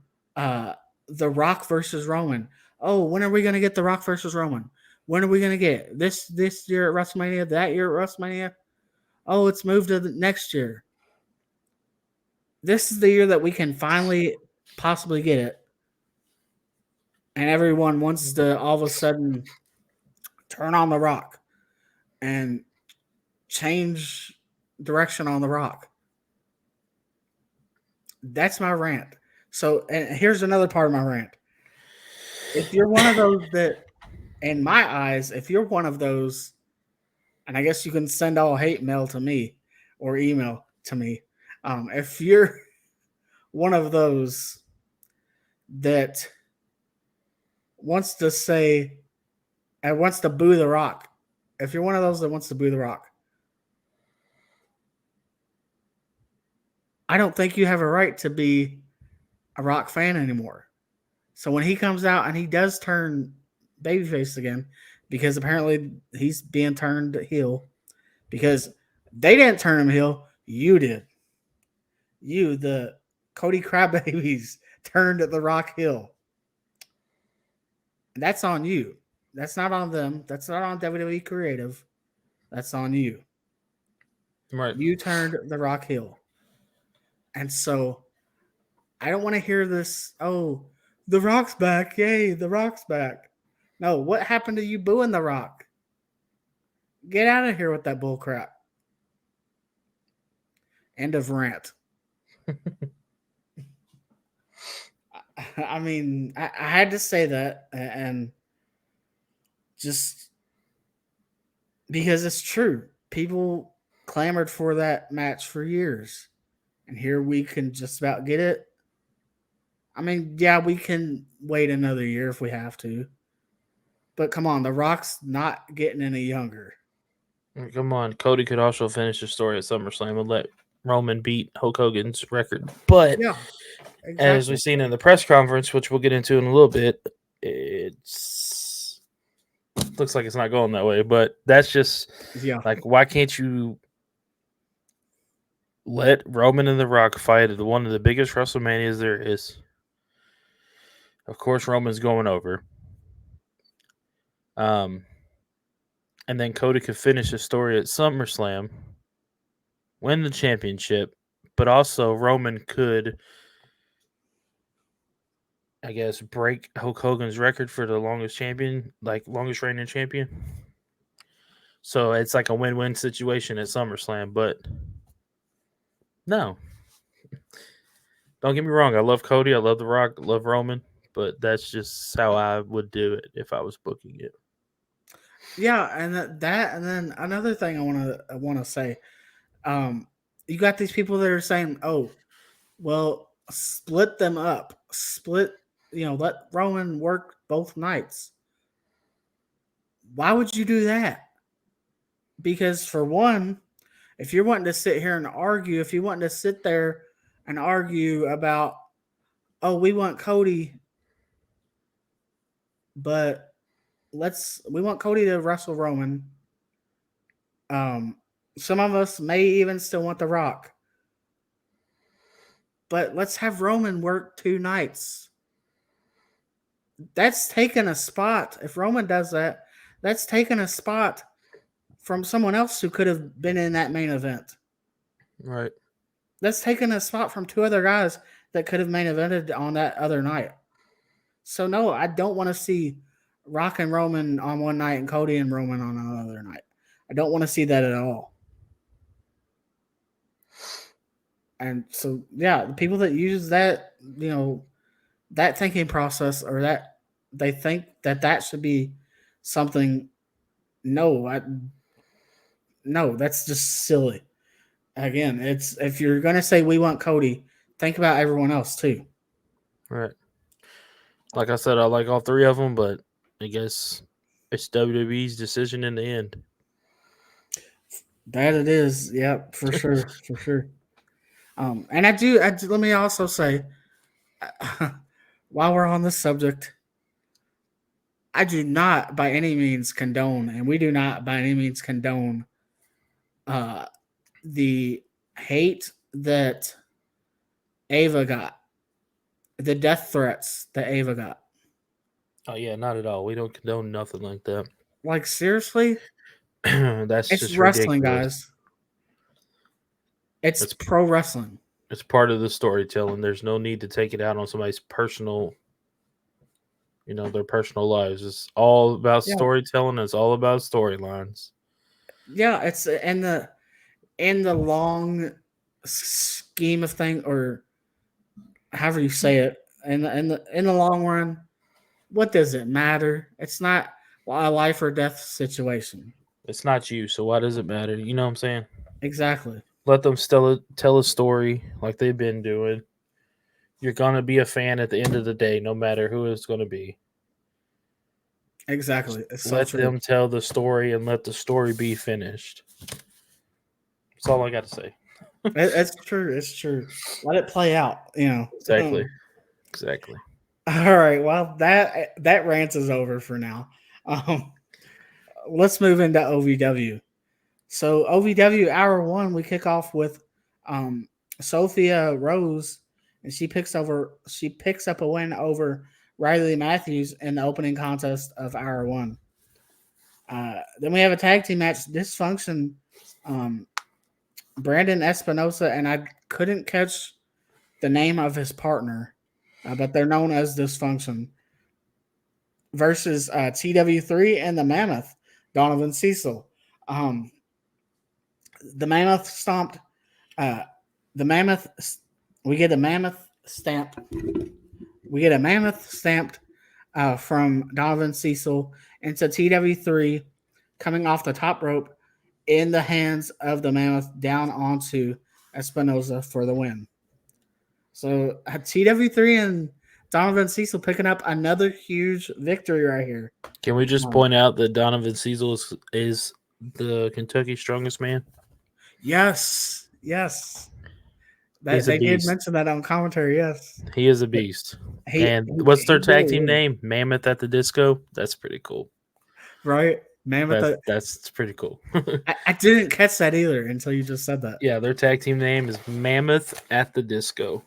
The Rock versus Roman. Oh, when are we going to get The Rock versus Roman? When are we going to get this year at WrestleMania, that year at WrestleMania? Oh, it's moved to the next year. This is the year that we can finally possibly get it. And everyone wants to all of a sudden turn on The Rock and change direction on The Rock. That's my rant. So, and here's another part of my rant. If you're one of those that, in my eyes, if you're one of those, and I guess you can send all hate mail to me or email to me. If you're one of those that wants to say and wants to boo The Rock, if you're one of those that wants to boo The Rock, I don't think you have a right to be a Rock fan anymore. So when he comes out and he does turn babyface again, because apparently he's being turned heel, because they didn't turn him heel, you did. You, the Cody Crybabies, turned The Rock heel. And that's on you. That's not on them. That's not on WWE Creative. That's on you. Right. You turned The Rock heel. And so I don't want to hear this, oh, The Rock's back. Yay, The Rock's back. No, what happened to you booing The Rock? Get out of here with that bull crap. End of rant. I mean, I had to say that, and just because it's true. People clamored for that match for years, and here we can just about get it. I mean, yeah, we can wait another year if we have to, but come on, The Rock's not getting any younger. Come on, Cody could also finish the story at SummerSlam and let Roman beat Hulk Hogan's record. But Yeah, as exactly. we've seen in the press conference, which we'll get into in a little bit, it's looks like it's not going that way. But that's just Yeah, like, why can't you let Roman and The Rock fight at one of the biggest WrestleManias there is? Of course, Roman's going over. And then Cody could finish his story at SummerSlam, win the championship, but also Roman could, I guess, break Hulk Hogan's record for the longest champion, like longest reigning champion. So it's like a win-win situation at SummerSlam, but no. Don't get me wrong. I love Cody. I love The Rock. I love Roman. But that's just how I would do it if I was booking it. yeah, and that, and then another thing I want to say, you got these people that are saying, "Oh, well, split them up, let Roman work both nights." Why would you do that? Because for one, if you're wanting to sit here and argue, if you want to sit there and argue about, oh, we want Cody, but we want Cody to wrestle Roman. Some of us may even still want The Rock, but let's have Roman work 2 nights. That's taking a spot. If Roman does that, that's taking a spot from someone else who could have been in that main event. Right. That's taking a spot from 2 other guys that could have main evented on that other night. So no, I don't want to see Rock and Roman on one night and Cody and Roman on another night. I don't want to see that at all. And so, yeah, the people that use that, that thinking process, or that they think that should be something. No, that's just silly. Again, it's, if you're gonna say we want Cody, think about everyone else too. Right. Like I said, I like all three of them, but I guess it's WWE's decision in the end. That it is, yeah, for sure, for sure. And I do. Let me also say, while we're on this subject, I do not by any means condone, and we do not by any means condone, the hate that Ava got, the death threats that Ava got. Oh yeah, not at all. We don't condone nothing like that. Like, seriously, That's it's just wrestling, ridiculous. guys. It's pro wrestling. It's part of the storytelling. There's no need to take it out on somebody's personal, their personal lives. It's all about storytelling. It's all about storylines. Yeah, it's in the long scheme of things, or however you say it, in the long run, what does it matter? It's not a life or death situation. It's not you, so why does it matter? You know what I'm saying? Exactly. Let them still tell a story like they've been doing. You're gonna be a fan at the end of the day, no matter who it's gonna be. Exactly. It's let them tell the story and let the story be finished. That's all I got to say. It's true. It's true. Let it play out. Exactly. All right. Well, that rant is over for now. Let's move into OVW. So OVW Hour 1, we kick off with Sophia Rose, and she picks up a win over Riley Matthews in the opening contest of Hour 1. Then we have a tag team match, Dysfunction, Brandon Espinosa, and I couldn't catch the name of his partner, but they're known as Dysfunction, versus TW3 and the Mammoth, Donovan Cecil. The Mammoth stomped. We get a Mammoth stamp We get a mammoth stamped from Donovan Cecil into TW3 coming off the top rope in the hands of the mammoth down onto Espinosa for the win. So TW3 and Donovan Cecil picking up another huge victory right here. Can we just point out that Donovan Cecil is the Kentucky strongest man? Yes. They did mention that on commentary, yes. He is a beast. What's their tag team name? Mammoth at the Disco? That's pretty cool. Right? Mammoth. That's pretty cool. I didn't catch that either until you just said that. Yeah, their tag team name is Mammoth at the Disco.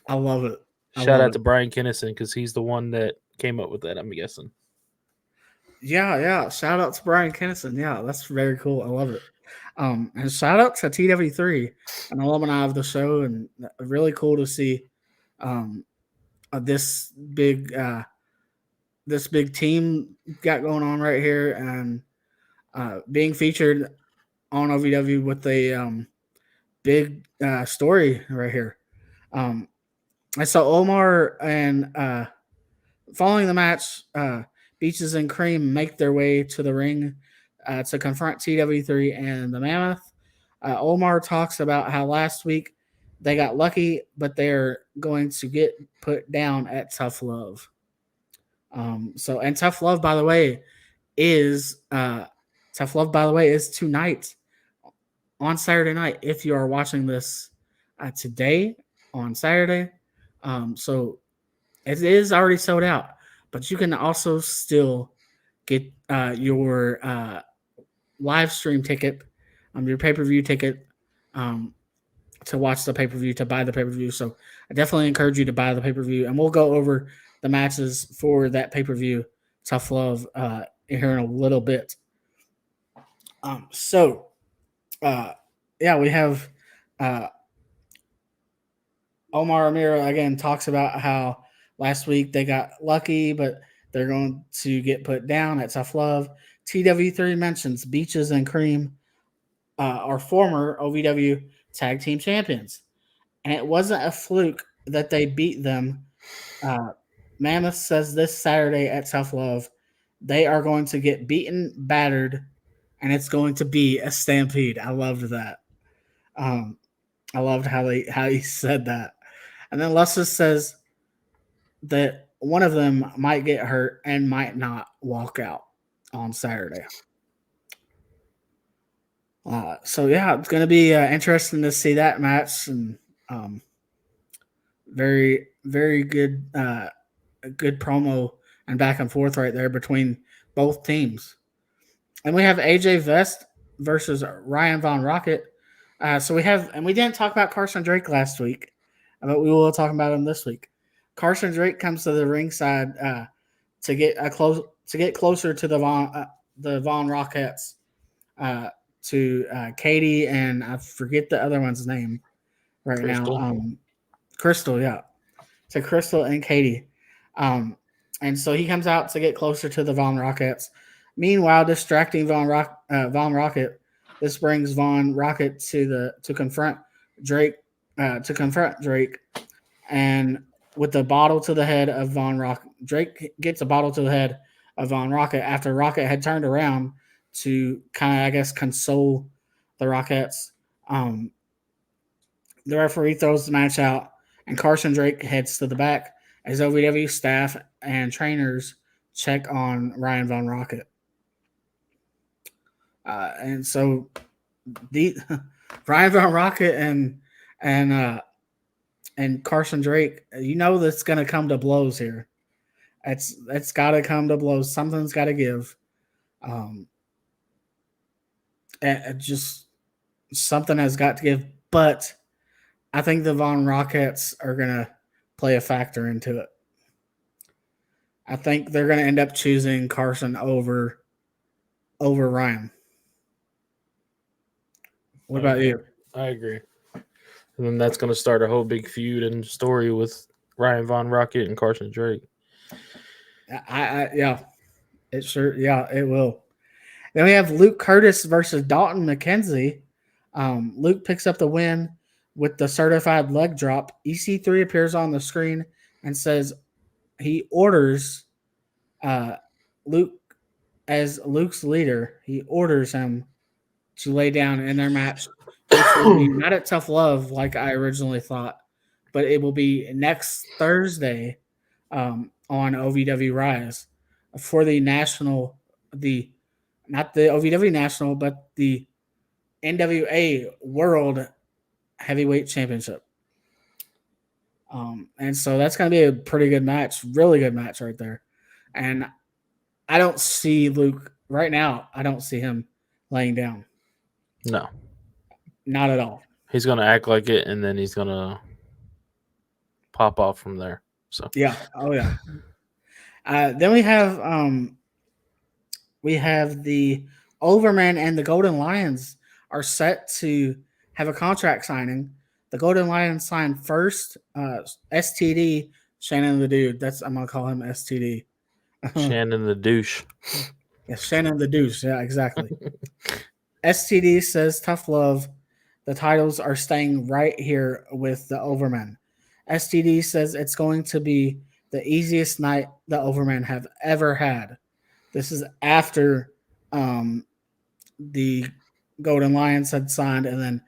I love it. Shout out to Bryan Dixon because he's the one that came up with that, I'm guessing. Yeah. Shout out to Bryan Dixon. Yeah, that's very cool. I love it. And shout out to TW3, an alumni of the show, and really cool to see this big team got going on right here, and being featured on OVW with a big story right here. I saw Omar and following the match, Beaches and Cream make their way to the ring to confront TW3 and the Mammoth. Omar talks about how last week they got lucky, but they're going to get put down at Tough Love. And Tough Love, by the way, is tonight on Saturday night. If you are watching this today on Saturday, so it is already sold out, but you can also still get your live stream ticket, your pay-per-view ticket, to watch the pay-per-view, to buy the pay-per-view. So I definitely encourage you to buy the pay-per-view, and we'll go over the matches for that pay-per-view, Tough Love, here in a little bit. We have Omar Amira again talks about how last week they got lucky, but they're going to get put down at Tough Love. TW3 mentions Beaches and Cream are former OVW tag team champions, and it wasn't a fluke that they beat them. Mammoth says this Saturday at Tough Love, they are going to get beaten, battered, and it's going to be a stampede. I loved that. I loved how he said that. And then Lussus says that one of them might get hurt and might not walk out on Saturday. It's going to be interesting to see that match, and very, very good, good promo and back and forth right there between both teams. And we have AJ Vest versus Ryan Von Rocket. We didn't talk about Carson Drake last week, but we will talk about him this week. Carson Drake comes to the ringside to get closer to the Von Rockettes, to Katie, and I forget the other one's name right Crystal. now. Crystal, yeah, to Crystal and Katie. And so he comes out to get closer to the Von Rockettes. Meanwhile, distracting Von Rocket, this brings Von Rocket to confront Drake, and with the bottle to the head of Von Rocket, Drake gets a bottle to the head of Von Rocket after Rocket had turned around to kind of, I guess, console the Rockettes. The referee throws the match out, and Carson Drake heads to the back as OVW staff and trainers check on Ryan Von Rocket. And so the Ryan Von Rocket and Carson Drake, that's going to come to blows here. It's got to come to blows. Something's got to give. Just something has got to give. But I think the Von Rockettes are going to play a factor into it. I think they're going to end up choosing Carson over Ryan. What about you? I agree. And then that's going to start a whole big feud and story with Ryan Von Rocket and Carson Drake. It will. Then we have Luke Curtis versus Dalton McKenzie. Luke picks up the win with the certified leg drop. EC3 appears on the screen and says, he orders Luke, as Luke's leader, he orders him to lay down in their match, which will be not at Tough Love like I originally thought, but it will be next Thursday on OVW Rise for the national, the not the OVW national, but the NWA World Heavyweight Championship. And so that's going to be a pretty good match, really good match right there. And I don't see Luke right now. I don't see him laying down. No, not at all. He's going to act like it, and then he's going to pop off from there. So yeah, oh yeah. Then we have the Overman and the Golden Lions are set to have a contract signing. The Golden Lions signed first. STD, Shannon the Dude. I'm gonna call him STD. Shannon the Douche. Yeah, Shannon the Douche. Yeah, exactly. STD says tough love. The titles are staying right here with the Overman. STD says it's going to be the easiest night the Overman have ever had. This is after the Golden Lions had signed, and then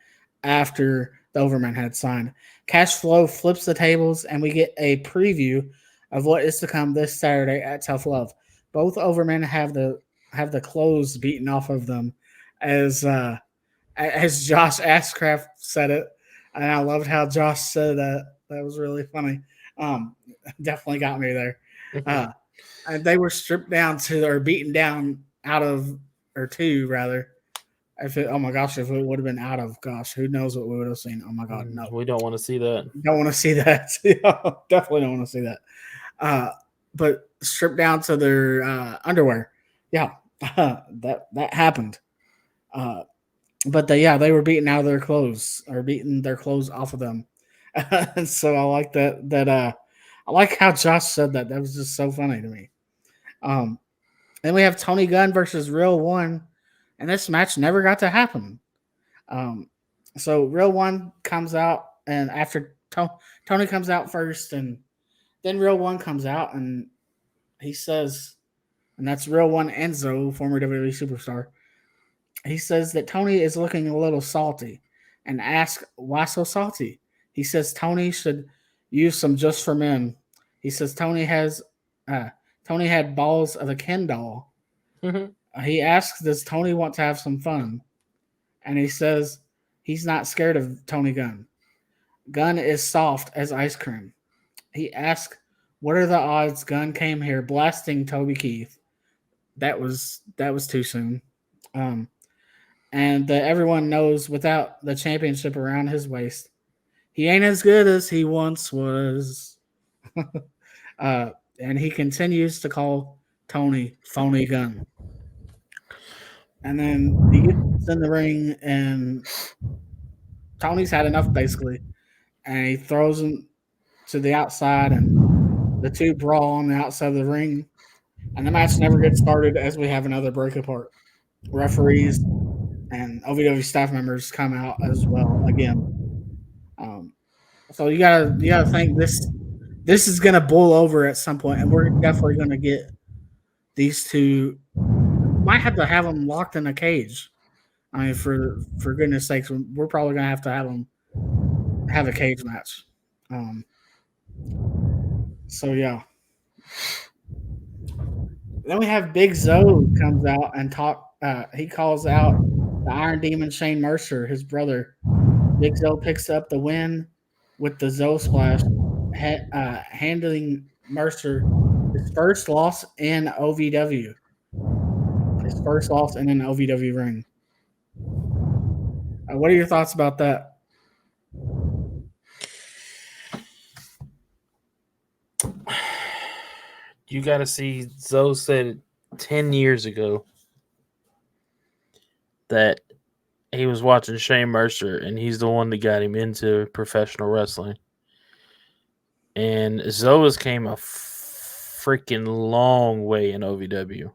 after the Overman had signed. Cash Flow flips the tables, and we get a preview of what is to come this Saturday at Tough Love. Both Overmen have the clothes beaten off of them, as Josh Ashcraft said it, and I loved how Josh said that. That was really funny. Definitely got me there. And they were stripped down or beaten down out of, or two rather. Oh my gosh, if it would have been out of, gosh, who knows what we would have seen. Oh my God, no. We don't want to see that. Don't want to see that. Definitely don't want to see that. But stripped down to their underwear. Yeah, that happened. But they were beaten out of their clothes, or beating their clothes off of them. And so I like that. I like how Josh said that. That was just so funny to me. Then we have Tony Gunn versus Real One, and this match never got to happen. So Real One comes out, and after Tony comes out first, and then Real One comes out, and he says, and that's Real One Enzo, former WWE superstar. He says that Tony is looking a little salty, and asks why so salty. He says Tony should use some Just for Men. He says Tony had balls of a Ken doll. Mm-hmm. He asks, does Tony want to have some fun? And he says he's not scared of Tony Gunn. Gunn is soft as ice cream. He asks, what are the odds Gunn came here blasting Toby Keith? That was too soon. And everyone knows without the championship around his waist, he ain't as good as he once was. And he continues to call Tony Phony Gunn. And then he gets in the ring, and Tony's had enough, basically. And he throws him to the outside, and the two brawl on the outside of the ring. And the match never gets started, as we have another break apart. Referees and OVW staff members come out as well again. So you gotta think this is gonna boil over at some point, and we're definitely gonna get these two. Might have to have them locked in a cage. I mean, for goodness sakes, we're probably gonna have to have them have a cage match. So yeah. Then we have Big Zoe comes out and he calls out the Iron Demon Shane Mercer, his brother. Big Zoe picks up the win with the Zoe Splash, handling Mercer his first loss in OVW. His first loss in an OVW ring. What are your thoughts about that? You got to see, Zoe said 10 years ago that he was watching Shane Mercer, and he's the one that got him into professional wrestling. And Zoe's came a freaking long way in OVW.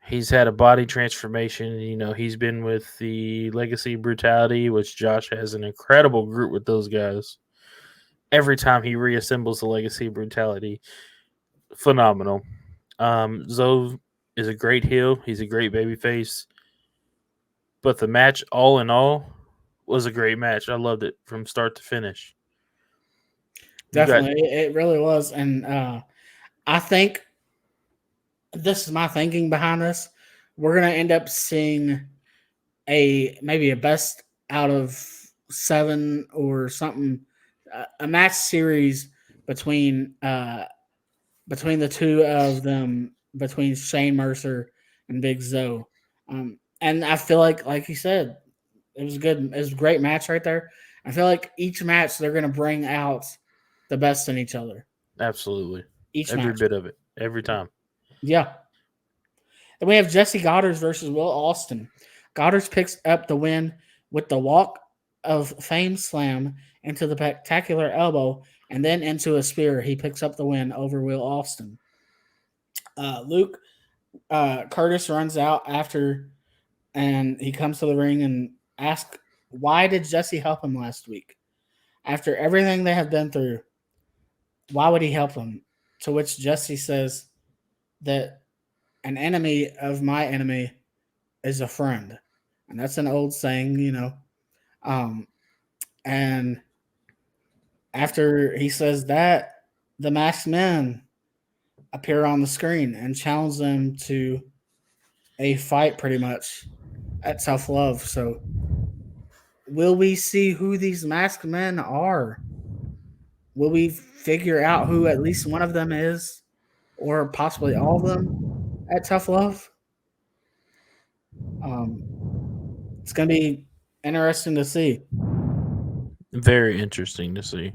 He's had a body transformation. You know, he's been with the Legacy Brutality, which Josh has an incredible group with those guys. every time he reassembles the Legacy of Brutality, phenomenal. Zoe is a great heel. He's a great babyface. But the match, all in all, was a great match. I loved it from start to finish. Definitely, it really was. And I think this is my thinking behind this. We're gonna end up seeing maybe a best out of 7 or something, a match series between the two of them, between Shane Mercer and Big Zoe. And I feel like you said, it was good. It was a great match right there. I feel like each match they're gonna bring out the best in each other. Absolutely. Each Every match. bit of it. Every time. Yeah. Then we have Jesse Goddard versus Will Austin. Goddard picks up the win with the Walk of Fame slam into the spectacular elbow and then into a spear. He picks up the win over Will Austin. Luke Curtis runs out after, and he comes to the ring and asks, why did Jesse help him last week? After everything they have been through, why would he help him? To which Jesse says that an enemy of my enemy is a friend. And that's an old saying, you know. And after he says that, the masked men appear on the screen and challenge them to a fight pretty much at Tough Love. So will we see who these masked men are? Will we figure out who at least one of them is, or possibly all of them at Tough Love? It's going to be interesting to see. Very interesting to see.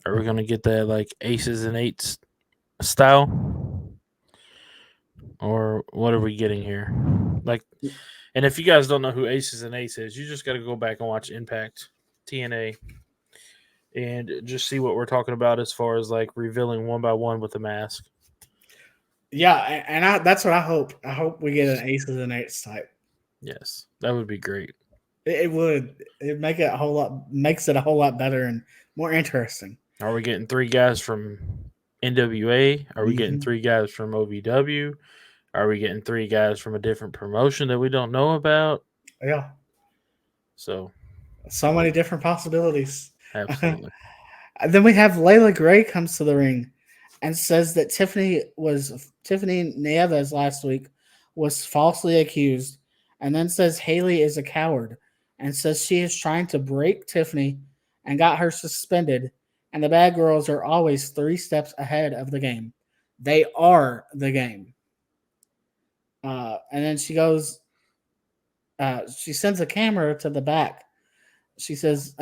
Are we going to get that like aces and eights style? Or what are we getting here? Like, and if you guys don't know who Aces and Eights is, you just got to go back and watch Impact TNA and just see what we're talking about as far as like revealing one by one with the mask. Yeah, and that's what I hope. I hope we get an Aces and Eights type. Yes, that would be great. It would. It makes it a whole lot better and more interesting. Are we getting 3 guys from NWA? Are we getting 3 guys from OVW? Are we getting 3 guys from a different promotion that we don't know about? Yeah. So many different possibilities. absolutely. Then we have Layla Gray comes to the ring and says that Tiffany Nieves last week was falsely accused, and then says Haley is a coward and says she is trying to break Tiffany and got her suspended, and the bad girls are always 3 steps ahead of the game. They are the game. And then she goes, she sends a camera to the back. She says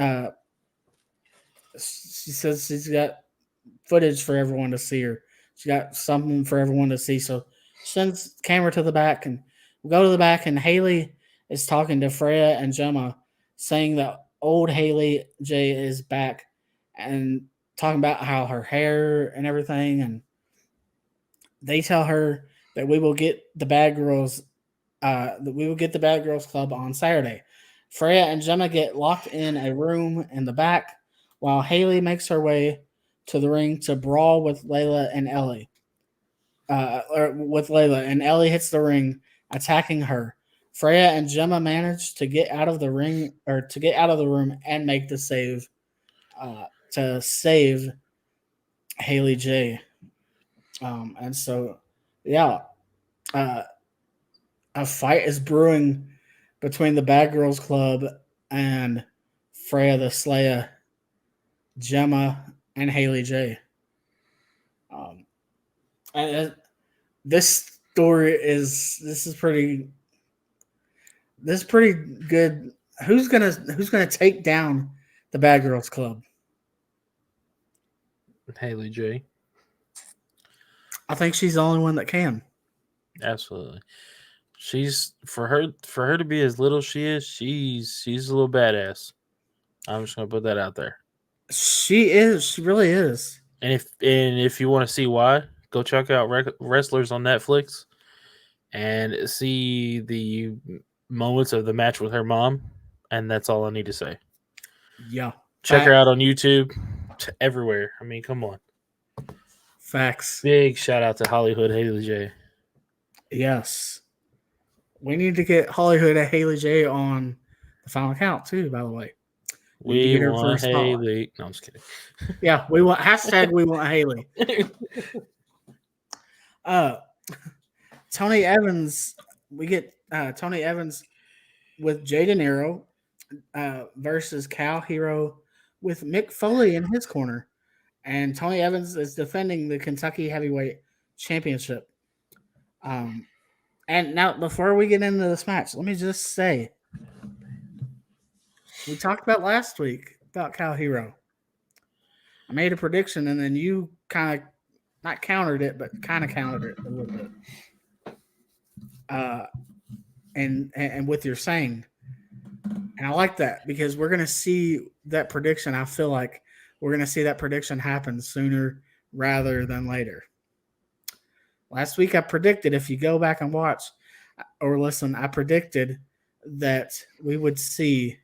she's got footage for everyone to see her. She got something for everyone to see. So sends camera to the back, and we go to the back, and Haley is talking to Freya and Gemma, saying that old Haley J is back and talking about how her hair and everything. And they tell her that we will get the Bad Girls Club on Saturday. Freya and Gemma get locked in a room in the back while Haley makes her way to the ring to brawl with Layla and Ellie. And Ellie hits the ring, attacking her. Freya and Gemma manage to get out of the ring, or to get out of the room and make the save to save Haley J. And so, yeah, a fight is brewing between the Bad Girls Club and Freya the Slayer, Gemma, and Haley J. And this story is pretty good. Who's gonna take down the Bad Girls Club? Haley J. I think she's the only one that can. Absolutely. She's for her to be as little as she is, she's a little badass. I'm just gonna put that out there. She is. She really is. And if you want to see why, go check out Wrestlers on Netflix and see the moments of the match with her mom, and that's all I need to say. Yeah. Check her out on YouTube. Everywhere. I mean, come on. Facts. Big shout out to Hollywood Haley J. Yes. We need to get Hollywood and Haley J on the Final Count too, by the way. We want Haley. No, I'm just kidding. Yeah, we want we want Haley. Tony Evans. We get Tony Evans with Jay De Niro versus Cal Hero with Mick Foley in his corner. And Tony Evans is defending the Kentucky Heavyweight Championship. And now, before we get into this match, let me just say, we talked about last week about Cal Hero. I made a prediction, and then you kind of not countered it, but kind of countered it a little bit. And with your saying, and I like that because we're going to see that prediction. I feel like we're going to see that prediction happen sooner rather than later. Last week, I predicted, if you go back and watch or listen, I predicted that we would see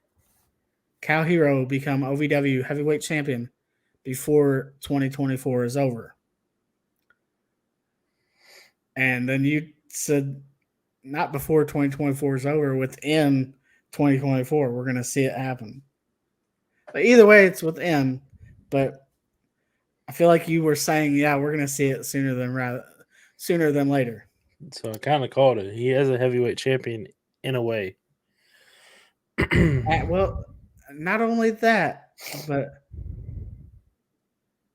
Cal Hero become OVW heavyweight champion before 2024 is over. And then you said, not before 2024 is over, within 2024, we're going to see it happen. But either way, it's within. But I feel like you were saying, yeah, we're going to see it sooner than later. So I kind of called it. He has a heavyweight champion in a way. Well, not only that, but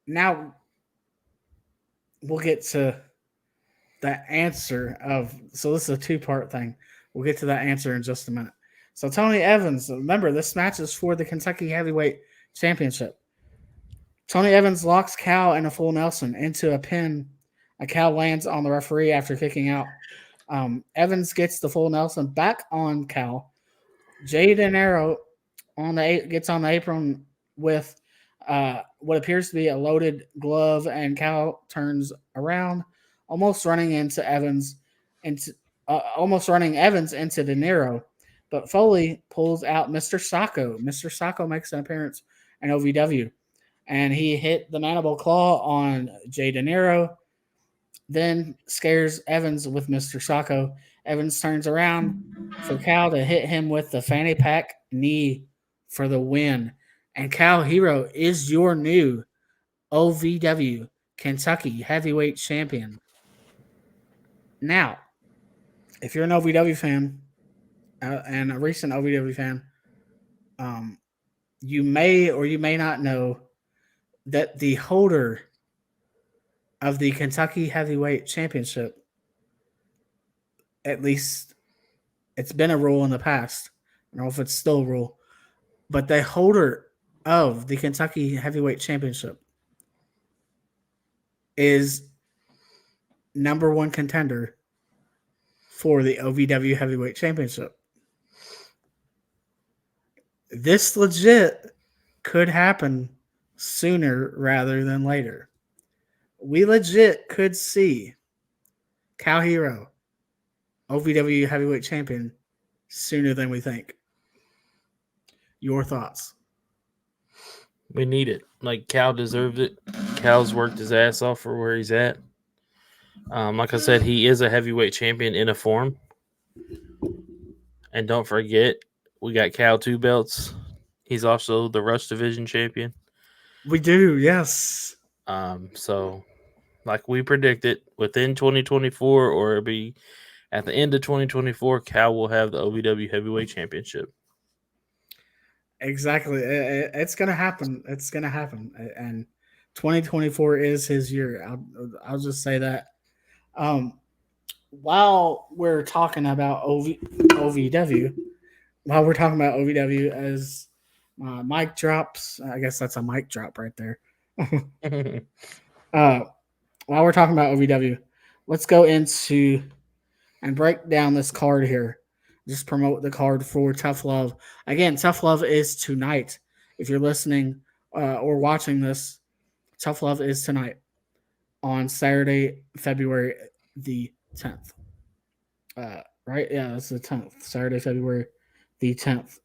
now we'll get to the answer of. So this is a two-part thing. We'll get to that answer in just a minute. So Tony Evans, remember, this match is for the Kentucky Heavyweight Championship. Tony Evans locks Cal in a full Nelson into a pin. A Cal lands on the referee after kicking out. Evans gets the full Nelson back on Cal. Jay De Niro gets on the apron with what appears to be a loaded glove, and Cal turns around, almost running Evans into De Niro. But Foley pulls out Mr. Sacco. Mr. Sacco makes an appearance in OVW, and he hit the mandible claw on Jay De Niro, then scares Evans with Mr. Sacco. Evans turns around for Cal to hit him with the fanny pack knee for the win. And Cal Hero is your new OVW Kentucky Heavyweight Champion. Now, if you're an OVW fan and a recent OVW fan, you may or you may not know that the holder of the Kentucky Heavyweight Championship, at least it's been a rule in the past. I don't know if it's still a rule, but the holder of the Kentucky Heavyweight Championship is number one contender for the OVW Heavyweight Championship. This legit could happen sooner rather than later. We legit could see Cal Hero, OVW Heavyweight Champion, sooner than we think. Your thoughts? We need it. Like, Cal deserved it. Cal's worked his ass off for where he's at. Like I said, he is a heavyweight champion in a form. And don't forget, we got Cal 2 belts. He's also the Rush Division champion. We do, yes. So, like we predicted, within 2024 or it'll be at the end of 2024, Cal will have the OVW Heavyweight Championship. Exactly. It's going to happen. It's going to happen. And 2024 is his year. I'll just say that. While we're talking about OVW, as mic drops, I guess that's a mic drop right there. While we're talking about OVW, let's go into and break down this card here. Just promote the card for Tough Love. Again, Tough Love is tonight. If you're listening or watching this, Tough Love is tonight on Saturday, February the 10th. Right? Yeah, that's the 10th. Saturday, February the 10th.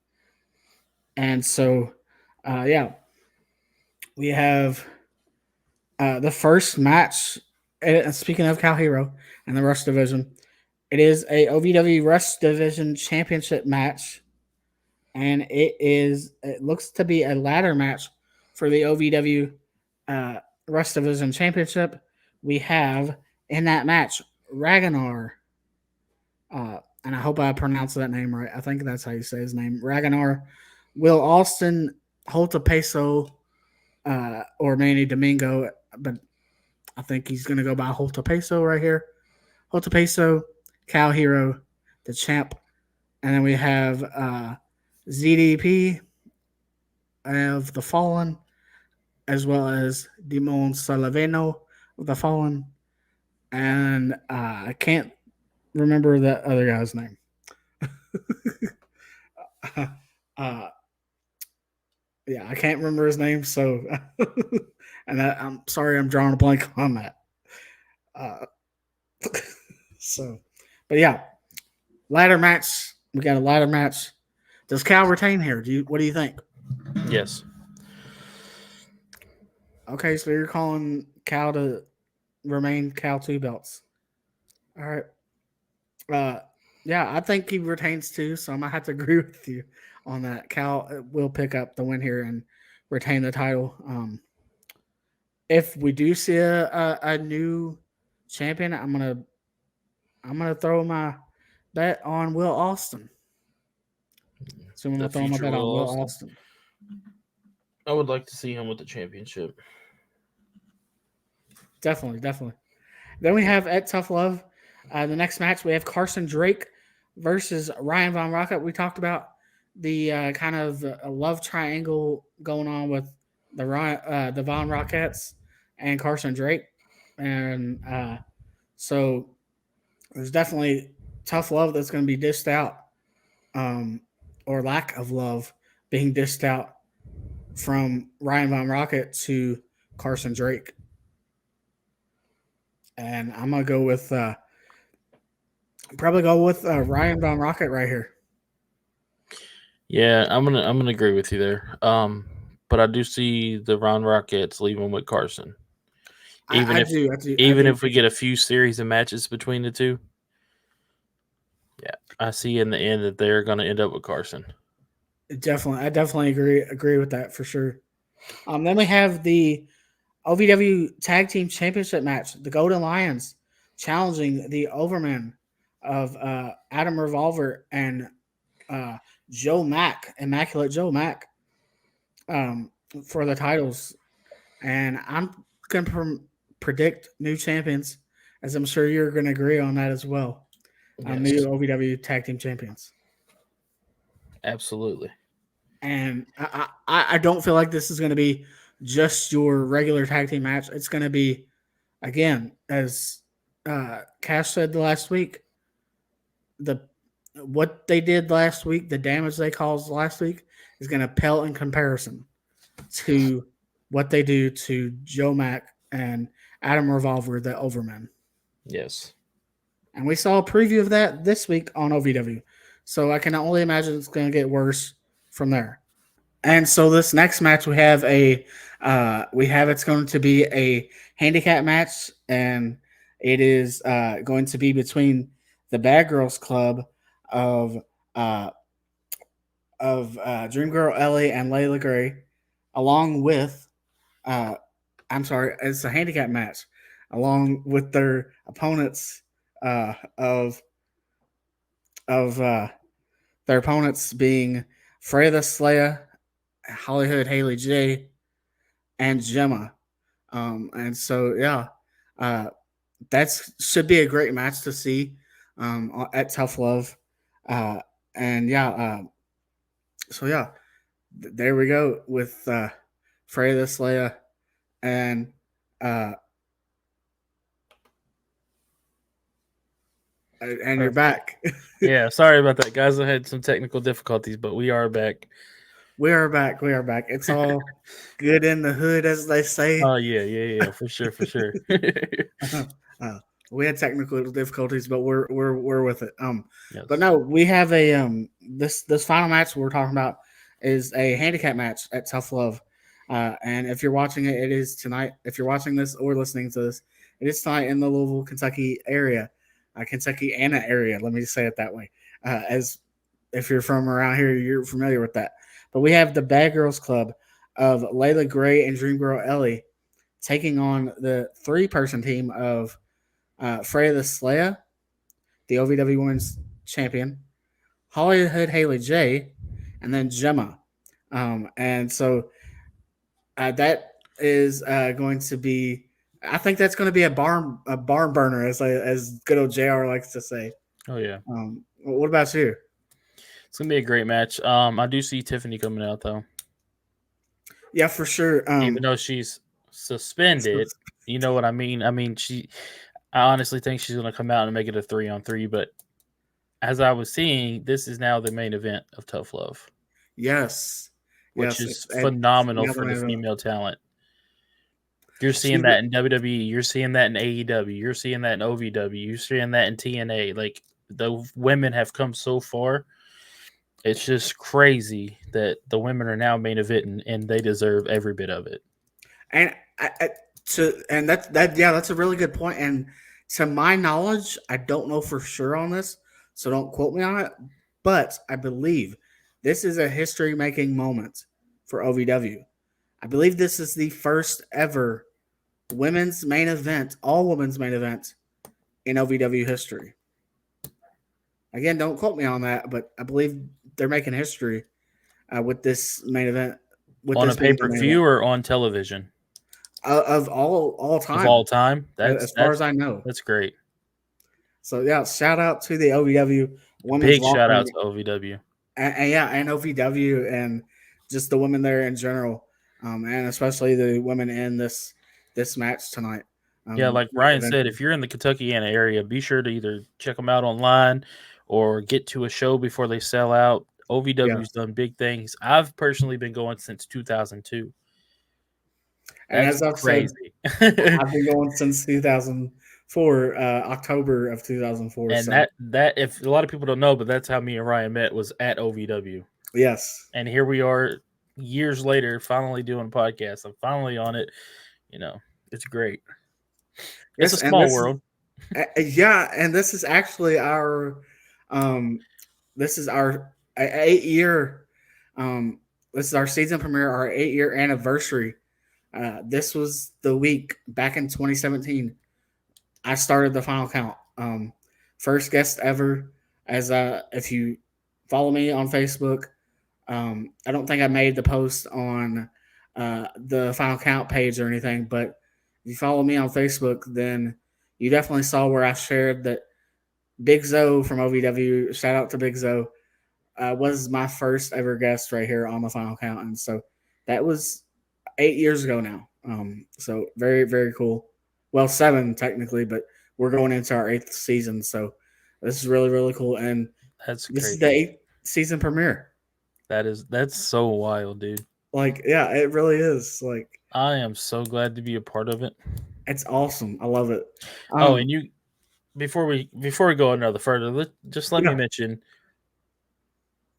And so, we have the first match. Speaking of Cal Hero and the Rush Division, it is a OVW Rush Division Championship match, and it looks to be a ladder match for the OVW Rush Division Championship. We have in that match Ragnar, and I hope I pronounced that name right. I think that's how you say his name, Ragnar, Will Austin, Holta Peso, or Manny Domingo, but I think he's going to go by Holta Peso right here. Holta Peso, Cal Hero, the champ, and then we have ZDP of the Fallen, as well as Dimon Salaveno of the Fallen, and I can't remember that other guy's name. Yeah, I can't remember his name, so and I'm sorry, I'm drawing a blank on that. But yeah, ladder match. We got a ladder match. Does Cal retain here? What do you think? Yes. Okay, so you're calling Cal to remain Cal 2 belts. All right. Yeah, I think he retains too, so I'm gonna have to agree with you on that. Cal will pick up the win here and retain the title. If we do see a new champion, I'm gonna throw my bet on Will Austin. So I'm gonna throw my bet on Will Austin. I would like to see him with the championship. Definitely. Then we have at Tough Love. The next match we have Carson Drake versus Ryan Von Rocket. We talked about the kind of a love triangle going on with the Von Rockets and Carson Drake, and so there's definitely tough love that's going to be dished out, or lack of love being dished out from Ryan Von Rocket to Carson Drake. And I'm gonna go with Ryan Von Rocket right here. Yeah, I'm gonna agree with you there. But I do see the Von Rockets leaving with Carson. Even if we get a few series of matches between the two. Yeah, I see in the end that they're going to end up with Carson. I definitely agree with that for sure. Then we have the OVW Tag Team Championship match, the Golden Lions challenging the Overmen of Adam Revolver and Joe Mack, Immaculate Joe Mack, for the titles. And I'm going to predict new champions, as I'm sure you're going to agree on that as well. Yes. New OVW Tag Team Champions. Absolutely. And I don't feel like this is going to be just your regular tag team match. It's going to be, again, as Cash said last week, what they did last week, the damage they caused last week, is going to pale in comparison to what they do to Joe Mack and Adam Revolver, the Overmen. Yes. And we saw a preview of that this week on OVW. So I can only imagine it's going to get worse from there. And so this next match it's going to be a handicap match, and it is going to be between the Bad Girls Club of Dream Girl Ellie and Layla Gray, along with it's a handicap match, along with their opponents of their opponents being Freya the Slayer, Hollywood Haley J, and Gemma. And so, that should be a great match to see at Tough Love. There we go with Freya the Slayer and you're back. Yeah, sorry about that, guys. I had some technical difficulties, but we are back. We are back. It's all good in the hood, as they say. Oh, yeah, for sure. We had technical difficulties, but we're with it. Yes. But no, we have a this final match we're talking about is a handicap match at Tough Love. And if you're watching it, it is tonight. If you're watching this or listening to this, it is tonight in the Louisville, Kentucky area, Kentucky Anna area. Let me just say it that way. As if you're from around here, you're familiar with that. But we have the Bad Girls Club of Layla Gray and Dream Girl Ellie taking on the 3-person team of Freya the Slaya, the OVW Women's Champion, Hollywood Haley J, and then Gemma. And so that is going to be. I think that's going to be a barn burner, as good old JR likes to say. Oh yeah. What about you? It's gonna be a great match. I do see Tiffany coming out though. Yeah, for sure. Even though she's suspended, you know what I mean. I honestly think she's gonna come out and make it a 3-on-3. But as I was seeing, this is now the main event of Tough Love. Yes, which is phenomenal for the female talent. You're seeing that in WWE. You're seeing that in AEW. You're seeing that in OVW. You're seeing that in TNA. Like, the women have come so far. It's just crazy that the women are now main eventing, and they deserve every bit of it. And that's a really good point. And to my knowledge, I don't know for sure on this, so don't quote me on it. But I believe this is a history-making moment for OVW. I believe this is the first ever women's main event, all women's main event in OVW history. Again, don't quote me on that, but I believe they're making history with this main event. On a pay-per-view or on television? Of all time. Of all time? As far as I know. That's great. So, yeah, shout out to the OVW women's big shout out to OVW. And OVW and just the women there in general, and especially the women in this match tonight. Like Ryan said, if you're in the Kentuckiana area, be sure to either check them out online or get to a show before they sell out. OVW's done big things. I've personally been going since 2002. And as I've crazy. Said, I've been going since 2004, October of 2004. And that if a lot of people don't know, but that's how me and Ryan met, was at OVW. Yes. And here we are years later, finally doing a podcast. I'm finally on it. It's great. It's a small world. And this is actually our 8-year this is our season premiere, our 8-year anniversary. This was the week back in 2017 I started the Final Count. First guest ever. As if you follow me on Facebook, I don't think I made the post on the Final Count page or anything, but if you follow me on Facebook, then you definitely saw where I shared that Big Zoe from OVW, shout out to Big Zoe, was my first ever guest right here on the Final Count. And so that was 8 years ago now. So very, very cool. Well, 7 technically, but we're going into our 8th season. So this is really, really cool. And this is the 8th season premiere. That's so wild, dude. Like, yeah, it really is. Like, I am so glad to be a part of it. It's awesome. I love it. And you, before we go another further, let me mention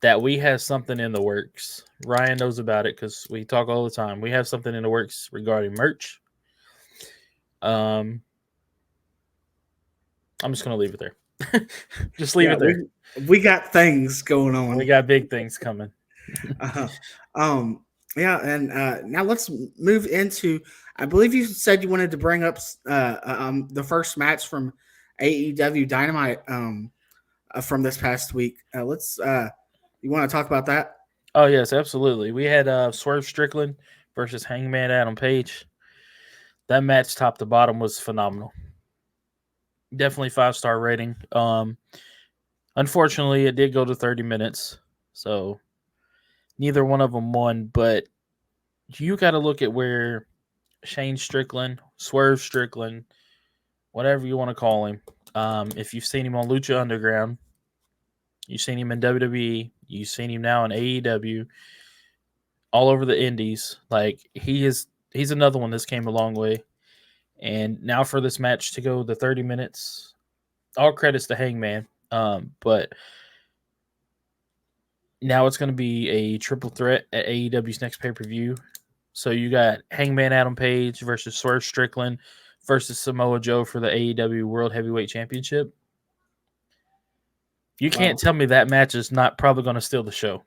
that we have something in the works. Ryan knows about it because we talk all the time. We have something in the works regarding merch. I'm just gonna leave it there. Just leave it there. We got things going on. We got big things coming. Now let's move into. I believe you said you wanted to bring up the first match from AEW Dynamite from this past week. You want to talk about that? Oh yes, absolutely. We had Swerve Strickland versus Hangman Adam Page. That match, top to bottom, was phenomenal. Definitely 5-star rating. Unfortunately, it did go to 30 minutes, so neither one of them won. But you got to look at where Shane Strickland, Swerve Strickland, whatever you want to call him. If you've seen him on Lucha Underground, you've seen him in WWE, you've seen him now in AEW, all over the indies. Like, he's another one that's came a long way. And now for this match to go the 30 minutes, all credits to Hangman. But now it's going to be a triple threat at AEW's next pay-per-view. So you got Hangman Adam Page versus Swerve Strickland versus Samoa Joe for the AEW World Heavyweight Championship. You can't tell me that match is not probably going to steal the show.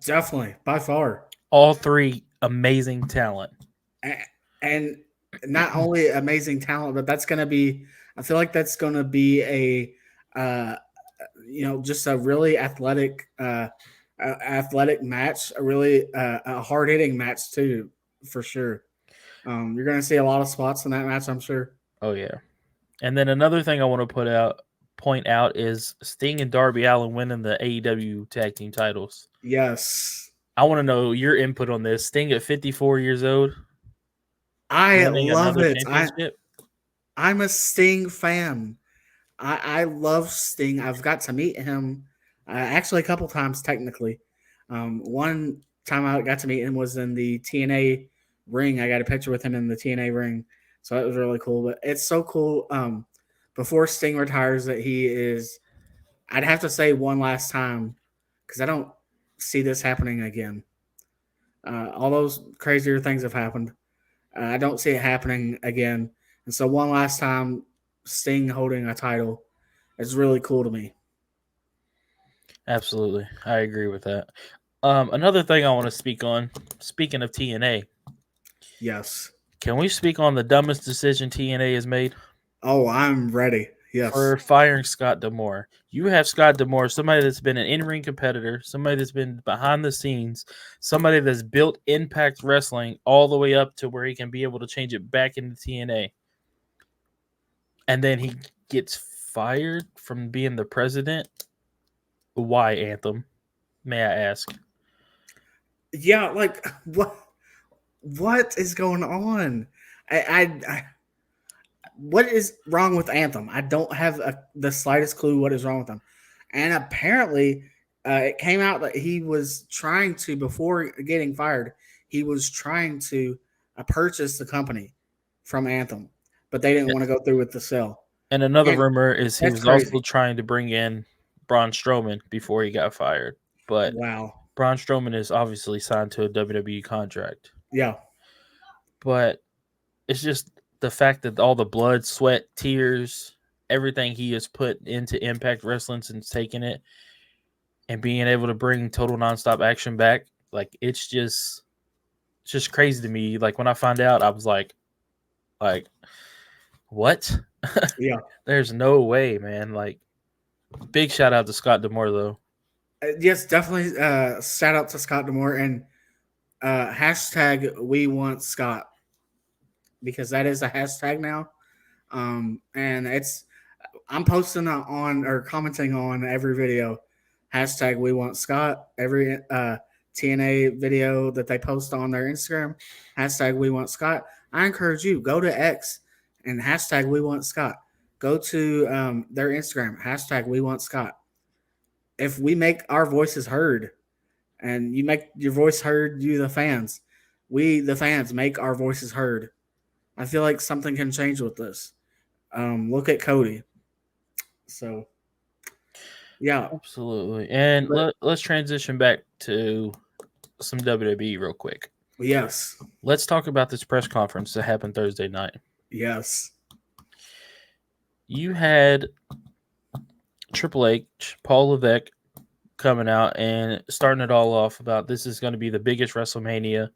Definitely, by far. All three amazing talent. And not only amazing talent, but that's going to be, I feel like that's going to be just a really athletic match, a really a hard hitting match too, for sure. You're going to see a lot of spots in that match, I'm sure. Oh yeah. And then another thing I want to point out is Sting and Darby Allin winning the AEW tag team titles. Yes. I want to know your input on this. Sting at 54 years old. I love it. I'm a Sting fan. I love Sting. I've got to meet him actually a couple times technically. One time I got to meet him was in the TNA ring. I got a picture with him in the TNA ring. So that was really cool. But it's so cool. Before Sting retires, that he is, I'd have to say one last time, because I don't see this happening again. All those crazier things have happened. I don't see it happening again. And so one last time, Sting holding a title is really cool to me. Absolutely. I agree with that. Another thing I want to speak on, speaking of TNA. Yes. Can we speak on the dumbest decision TNA has made? Oh, I'm ready. Yes. For firing Scott D'Amore. You have Scott D'Amore, somebody that's been an in-ring competitor, somebody that's been behind the scenes, somebody that's built Impact Wrestling all the way up to where he can be able to change it back into TNA. And then he gets fired from being the president. Why, Anthem? May I ask? Yeah, like what is going on? What is wrong with Anthem? I don't have the slightest clue what is wrong with him. And apparently, it came out that he was trying to, before getting fired, he was trying to purchase the company from Anthem, but they didn't want to go through with the sale. And another rumor is he was crazy. also trying to bring in Braun Strowman before he got fired. But wow, Braun Strowman is obviously signed to a WWE contract. Yeah. But it's just the fact that all the blood, sweat, tears, everything he has put into Impact Wrestling since taking it and being able to bring Total Nonstop Action back, like it's just crazy to me. Like when I found out, I was like what? Yeah. There's no way, man. Like big shout out to Scott D'Amore though. Yes, definitely. Shout out to Scott D'Amore and hashtag we want Scott, because that is a hashtag now. And I'm posting on or commenting on every video. Hashtag we want Scott. Every TNA video that they post on their Instagram. Hashtag we want Scott. I encourage you, go to X and hashtag we want Scott. Go to their Instagram. Hashtag we want Scott. If we make our voices heard and you make your voice heard, you the fans, we the fans make our voices heard. I feel like something can change with this. Look at Cody. So, yeah. Absolutely. And let's transition back to some WWE real quick. Yes. Let's talk about this press conference that happened Thursday night. Yes. You had Triple H, Paul Levesque coming out and starting it all off about this is going to be the biggest WrestleMania.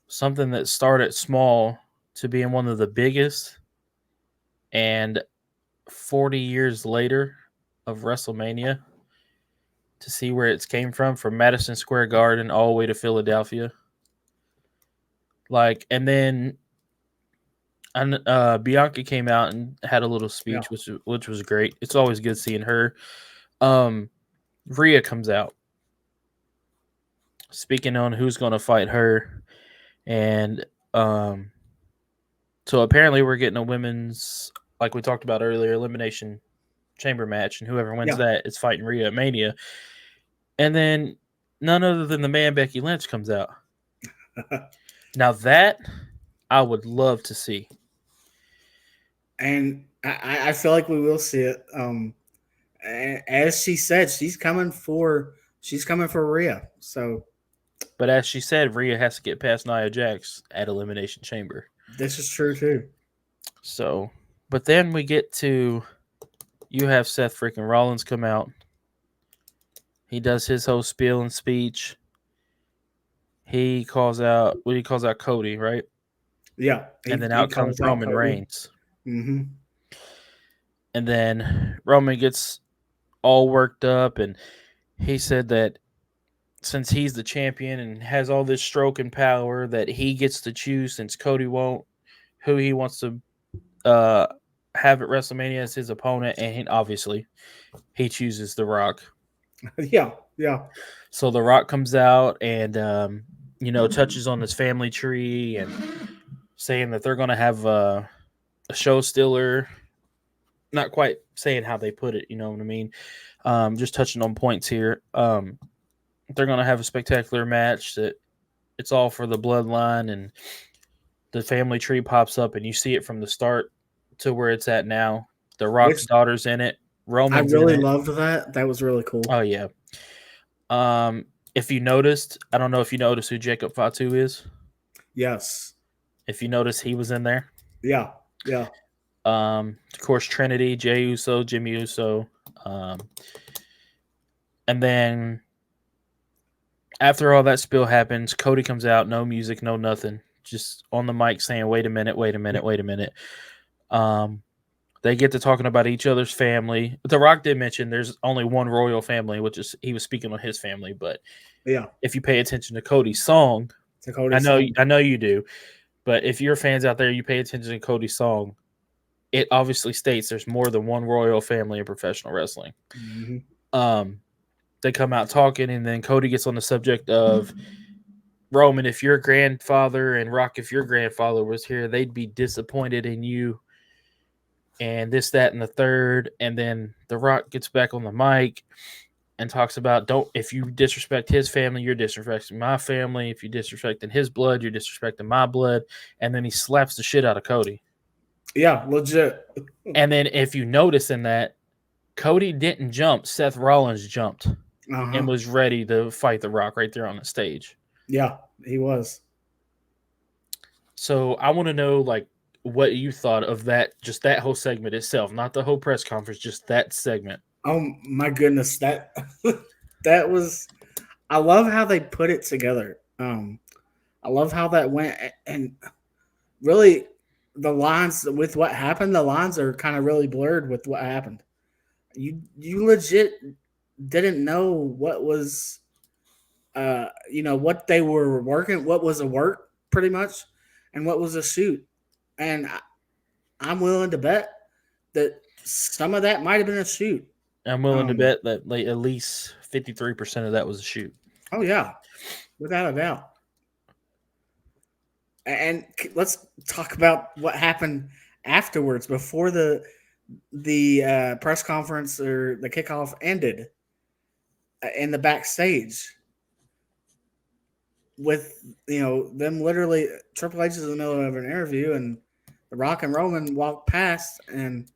Something that started small to being one of the biggest. And 40 years later of WrestleMania, to see where it came from Madison Square Garden all the way to Philadelphia. Like, and then Bianca came out and had a little speech, which was great. It's always good seeing her. Rhea comes out speaking on who's going to fight her. And so apparently we're getting a women's, like we talked about earlier, elimination chamber match, and whoever wins that is fighting Rhea at Mania. And then none other than the man Becky Lynch comes out. Now that I would love to see. And I feel like we will see it. As she said, she's coming for Rhea. So But as she said, Rhea has to get past Nia Jax at Elimination Chamber. This is true too. So, but then we get to, you have Seth freaking Rollins come out. He does his whole spiel and speech. He calls out Cody, right? Yeah. And then out comes Roman Reigns. Mm-hmm. And then Roman gets all worked up, and he said that since he's the champion and has all this stroke and power, that he gets to choose, since Cody won't, who he wants to have at WrestleMania as his opponent, and obviously he chooses The Rock. Yeah. So The Rock comes out and touches on his family tree and saying that they're going to have a show stealer. Not quite saying how they put it, you know what I mean? Just touching on points here. They're going to have a spectacular match that it's all for the bloodline, and the family tree pops up, and you see it from the start to where it's at now. The Rock's daughter's in it. Roman's I really in it. loved that. That was really cool. Oh, yeah. If you noticed, I don't know if you noticed who Jacob Fatu is. Yes. If you notice, he was in there. Yeah. Of course, Trinity, Jey Uso, Jimmy Uso. And then after all that spill happens, Cody comes out, no music, no nothing. Just on the mic saying, wait a minute. They get to talking about each other's family. The Rock did mention there's only one royal family, which is, he was speaking on his family. But yeah, if you pay attention to Cody's song, I know you do. But if you're fans out there, you pay attention to Cody's song, it obviously states there's more than one royal family in professional wrestling. Mm-hmm. They come out talking, and then Cody gets on the subject of Roman, if your grandfather, and Rock, if your grandfather was here, they'd be disappointed in you. And this, that, and the third. And then The Rock gets back on the mic and talks about, if you disrespect his family, you're disrespecting my family. If you're disrespecting his blood, you're disrespecting my blood. And then he slaps the shit out of Cody. Yeah, legit. And then if you notice in that, Cody didn't jump. Seth Rollins jumped and was ready to fight The Rock right there on the stage. Yeah, he was. So I want to know, what you thought of that, just that whole segment itself, not the whole press conference, just that segment. Oh my goodness, that was. I love how they put it together. I love how that went, and really, the lines with what happened, the lines are kind of really blurred with what happened. You legit didn't know what was, what they were working, what was a work pretty much, and what was a shoot. And I'm willing to bet that some of that might have been a shoot. I'm willing to bet that at least 53% of that was a shoot. Oh, yeah. Without a doubt. And let's talk about what happened afterwards, before the press conference or the kickoff ended, in the backstage. With, them literally, Triple H is in the middle of an interview, and The Rock and Roman walked past, and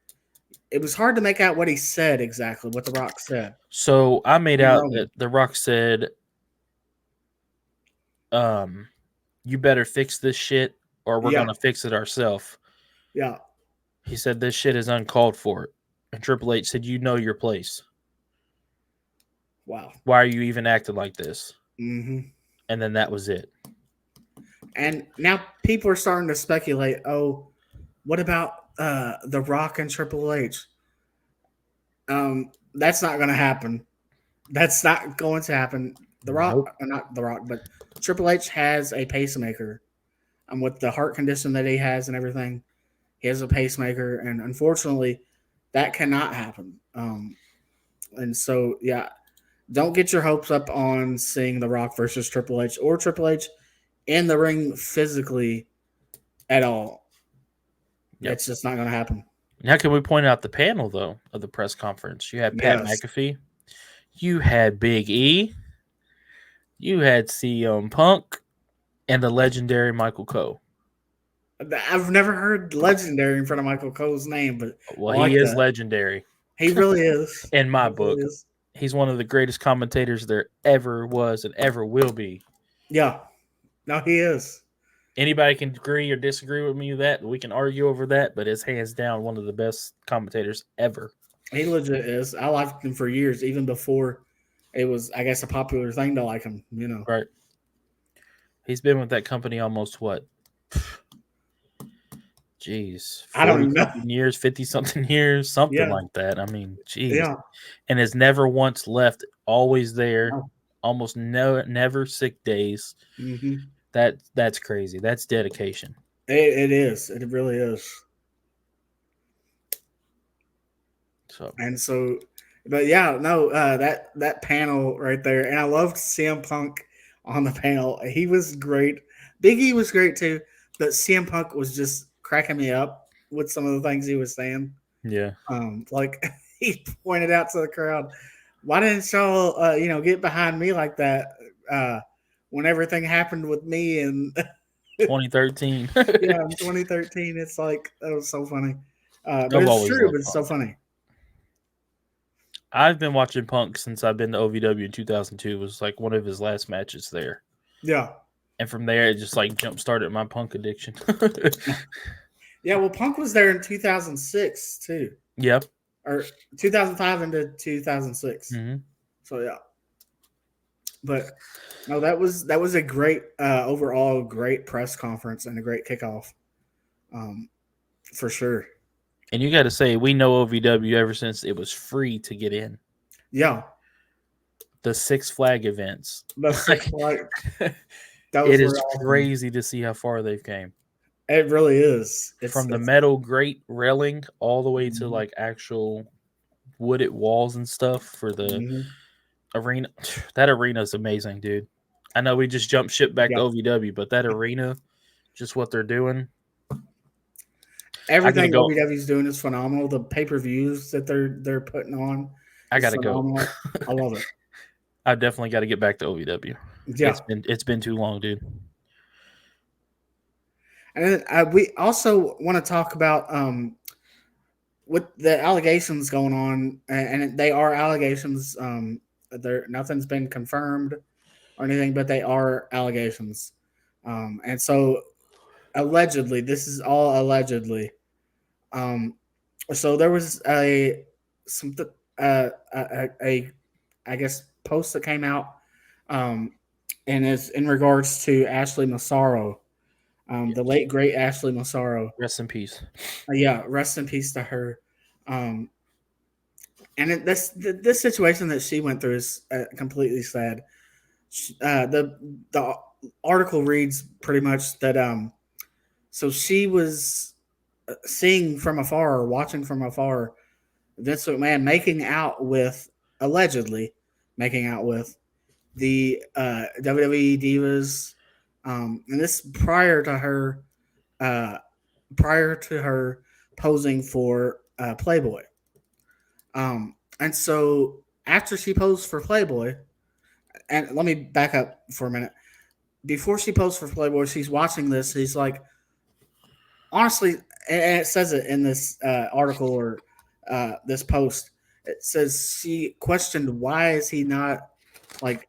it was hard to make out what he said exactly, what The Rock said. So I made out that The Rock said, you better fix this shit or we're going to fix it ourselves. Yeah. He said, this shit is uncalled for. And Triple H said, you know your place. Wow. Why are you even acting like this? Mm-hmm. And then that was it. And now people are starting to speculate, what about The Rock and Triple H? That's not going to happen. That's not going to happen. The Rock, not The Rock, but Triple H has a pacemaker. And with the heart condition that he has and everything, he has a pacemaker. And unfortunately, that cannot happen. And so, yeah. Don't get your hopes up on seeing The Rock versus Triple H or Triple H in the ring physically at all. Yep. It's just not going to happen. How can we point out the panel, though, of the press conference? You had Pat McAfee. You had Big E. You had CM Punk. And the legendary Michael Cole. I've never heard legendary in front of Michael Cole's name, but he is legendary. He really is. In my book. He's one of the greatest commentators there ever was and ever will be. Yeah. No, he is. Anybody can agree or disagree with me that we can argue over that, but it's hands down one of the best commentators ever. He legit is. I liked him for years, even before it was, I guess, a popular thing to like him. Right. He's been with that company almost what? Jeez, I don't 40 know. something years, 50 something years, something Yeah. like that. I mean, jeez. Yeah. And has never once left, always there, No. almost never sick days. Mm-hmm. That's crazy. That's dedication. It is. It really is. So, But yeah, no, that panel right there, and I loved CM Punk on the panel. He was great. Big E was great too, but CM Punk was just cracking me up with some of the things he was saying. yeah. Like he pointed out to the crowd, "Why didn't y'all, get behind me like that when everything happened with me?" And 2013. yeah, in 2013, it's like that was so funny. But I've it's always true, loved but it's so Punk. funny. I've been watching Punk since I've been to OVW in 2002. It was like one of his last matches there. Yeah. And from there, it just like jump started my Punk addiction. Yeah, well, Punk was there in 2006 too, Yep. or 2005 into 2006. Mm-hmm. So yeah, but no, that was a great overall great press conference and a great kickoff, for sure. And you got to say, we know OVW ever since it was free to get in. Yeah, The Six Flag events. the Six Flags. That It was is awesome. crazy to see how far they've came. It really is. From the metal grate railing all the way to like actual wooded walls and stuff for the arena. That arena is amazing, dude. I know we just jumped ship back to OVW, but that arena, just what they're doing. Everything OVW's doing is phenomenal. The pay-per-views that they're putting on, I gotta go. I love it. I've definitely got to get back to OVW. Yeah, it's been too long, dude. And then, we also want to talk about with the allegations going on, and they are allegations. Nothing's been confirmed or anything, but they are allegations. And so, allegedly, this is all allegedly. So there was a I guess post that came out, and it's in regards to Ashley Massaro. The late great Ashley Massaro. Rest in peace. Yeah, rest in peace to her. And this situation that she went through is completely sad. The article reads pretty much that so she was seeing from afar or watching from afar Vince McMahon allegedly making out with the WWE divas. And this prior to her posing for Playboy. And so after she posed for Playboy, and let me back up for a minute. Before she posed for Playboy, she's watching this. He's like, honestly, and it says it in this article or this post. It says she questioned why is he not like,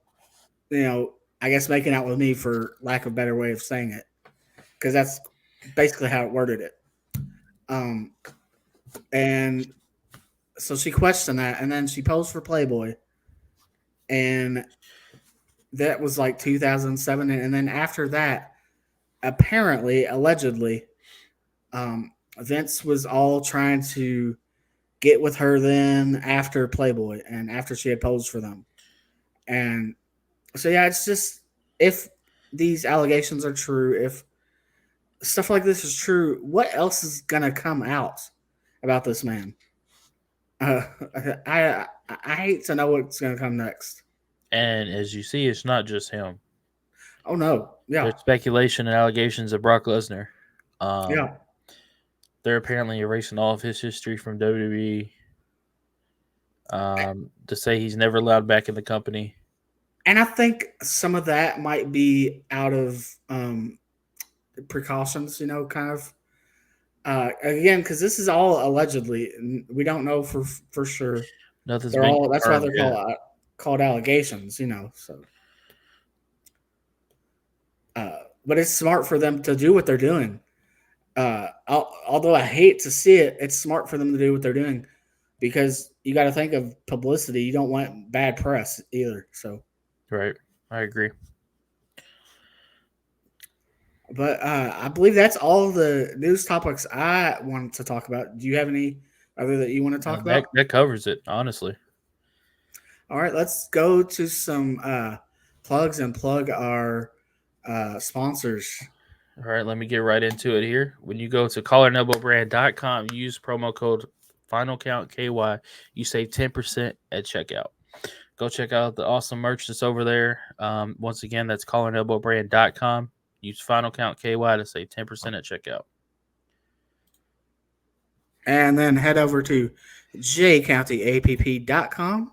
I guess making out with me, for lack of a better way of saying it, because that's basically how it worded it. And so she questioned that, and then she posed for Playboy, and that was like 2007. And then after that, apparently, allegedly, Vince was all trying to get with her then after Playboy and after she had posed for them. And so, yeah, it's just, if these allegations are true, if stuff like this is true, what else is going to come out about this man? I hate to know what's going to come next. And as you see, it's not just him. Oh, no. Yeah. There's speculation and allegations of Brock Lesnar. Yeah. They're apparently erasing all of his history from WWE to say he's never allowed back in the company. And I think some of that might be out of precautions, kind of. Again, because this is all allegedly, and we don't know for sure. Nothing's They're been all. That's why confirmed they're yet. called allegations, So But it's smart for them to do what they're doing. Although I hate to see it, it's smart for them to do what they're doing because you got to think of publicity. You don't want bad press either. So, Right. I agree. but I believe that's all the news topics I wanted to talk about. Do you have any other that you want to talk about? That covers it, honestly. All right, let's go to some plugs and plug our sponsors. All right, let me get right into it here. When you go to collarandelbowbrand.com, use promo code FinalCountKY. You save 10% at checkout. Go check out the awesome merch that's over there. Once again, that's collarandelbowbrand.com. Use FinalCountKY to save 10% at checkout. And then head over to jcountyapp.com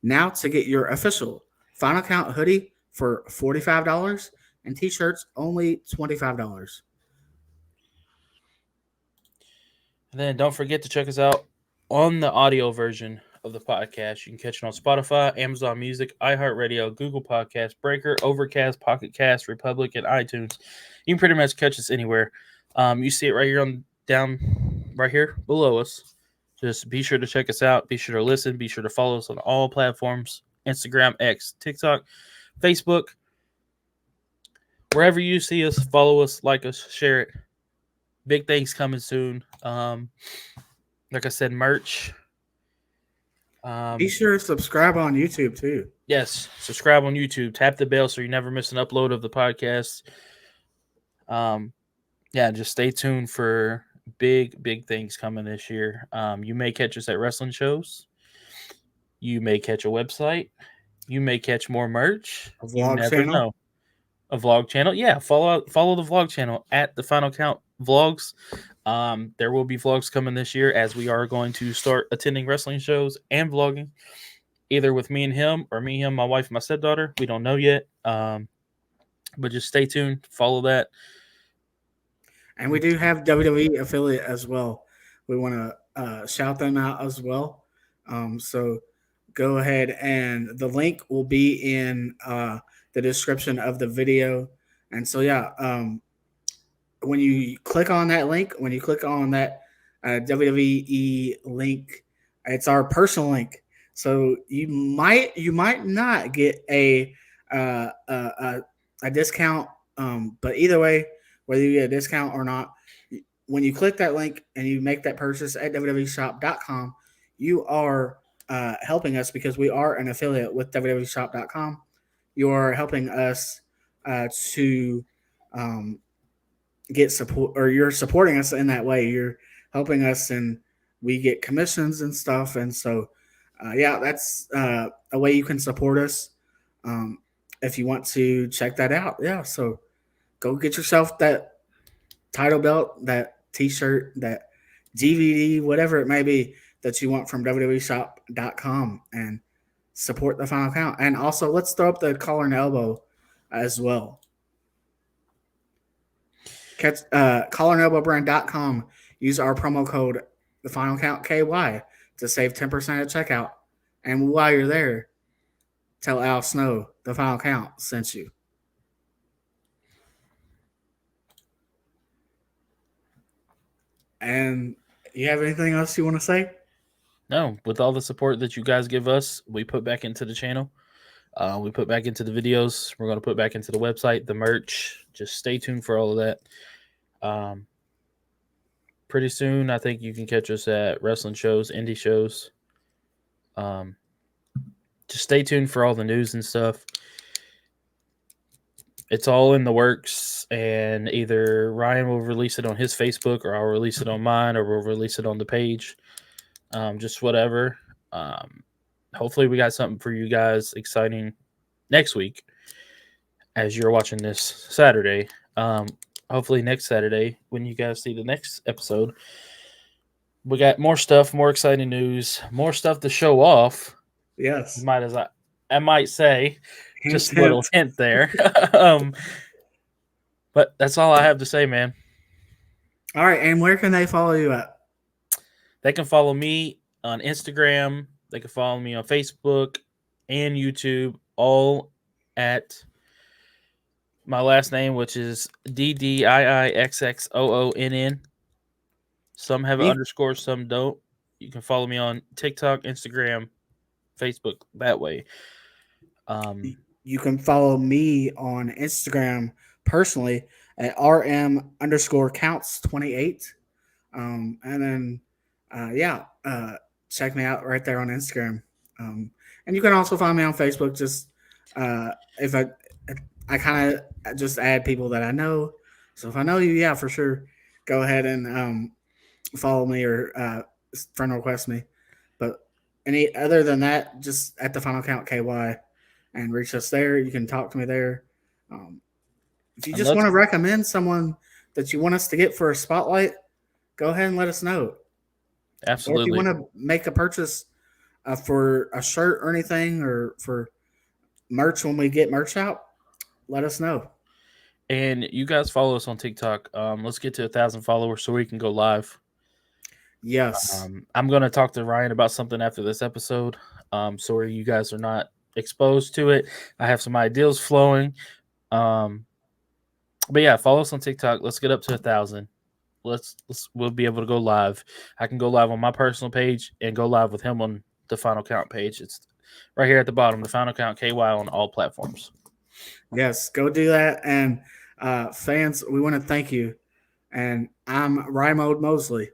now to get your official Final Count hoodie for $45 and t-shirts only $25. And then don't forget to check us out on the audio version of the podcast. You can catch it on Spotify, Amazon Music, iHeartRadio, Google Podcasts, Breaker, Overcast, Pocket Cast, Republic, and iTunes. You can pretty much catch us anywhere. You see it right here right here below us. Just be sure to check us out. Be sure to listen. Be sure to follow us on all platforms: Instagram, X, TikTok, Facebook. Wherever you see us, follow us, like us, share it. Big things coming soon. Like I said, merch. Be sure to subscribe on YouTube too. Yes, subscribe on YouTube. Tap the bell so you never miss an upload of the podcast. Yeah, just stay tuned for big things coming this year. You may catch us at wrestling shows. You may catch a website. You may catch more merch. A You vlog never channel. know. A vlog channel. Yeah, follow the vlog channel at the Final Count Vlogs. There will be vlogs coming this year as we are going to start attending wrestling shows and vlogging, either with me and him or me, him, my wife, and my stepdaughter. We don't know yet. But just stay tuned. Follow that. And we do have WWE affiliate as well. We want to shout them out as well. So go ahead, and the link will be in the description of the video. And so, yeah, when you click on that link, when you click on that WWE link, it's our personal link. So you might not get a discount, but either way, whether you get a discount or not, when you click that link and you make that purchase at www.shop.com, you are helping us because we are an affiliate with www.shop.com. You are helping us to get support, or you're supporting us in that way. You're helping us, and we get commissions and stuff. And so, yeah, that's a way you can support us if you want to check that out. Yeah, so go get yourself that title belt, that t-shirt, that DVD, whatever it may be that you want from www.shop.com, and support the Final Count. And also, let's throw up the collar and elbow as well. Catch collarandelbowbrand.com. Use our promo code the Final Count KY to save 10% at checkout. And while you're there, tell Al Snow the Final Count sent you. And you have anything else you want to say? No, with all the support that you guys give us, we put back into the channel. We put back into the videos. We're going to put back into the website, the merch. Just stay tuned for all of that. Pretty soon, I think you can catch us at wrestling shows, indie shows. Just stay tuned for all the news and stuff. It's all in the works, and either Ryan will release it on his Facebook, or I'll release it on mine, or we'll release it on the page. Just whatever. Hopefully we got something for you guys exciting next week as you're watching this Saturday. Hopefully next Saturday when you guys see the next episode, we got more stuff, more exciting news, more stuff to show off. Yes. I might say, Hint, just a little hint there. But that's all I have to say, man. All right, and where can they follow you at? They can follow me on Instagram. They can follow me on Facebook and YouTube, all at my last name, which is DDIIXXOONN. Some have an underscore, some don't. You can follow me on TikTok, Instagram, Facebook that way. You can follow me on Instagram personally at RM_counts28. And then, check me out right there on Instagram. And you can also find me on Facebook. Just if I kind of just add people that I know. So if I know you, yeah, for sure, go ahead and follow me or friend request me. But any other than that, just at the Final Count KY and reach us there. You can talk to me there. If you just want to recommend someone that you want us to get for a spotlight, go ahead and let us know. Absolutely. Or if you want to make a purchase for a shirt or anything, or for merch when we get merch out, let us know. And you guys follow us on TikTok. Let's get to 1,000 followers so we can go live. Yes. I'm going to talk to Ryan about something after this episode. Sorry you guys are not exposed to it. I have some ideas flowing. But yeah, follow us on TikTok. Let's get up to 1,000. We'll be able to go live. I can go live on my personal page and go live with him on the Final Count page. It's right here at the bottom, the Final Count KY on all platforms. Yes, go do that. And fans, we want to thank you. And I'm Rymode Mosley.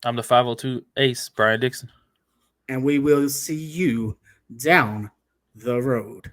I'm the 502 Ace, Bryan Dixon. And we will see you down the road.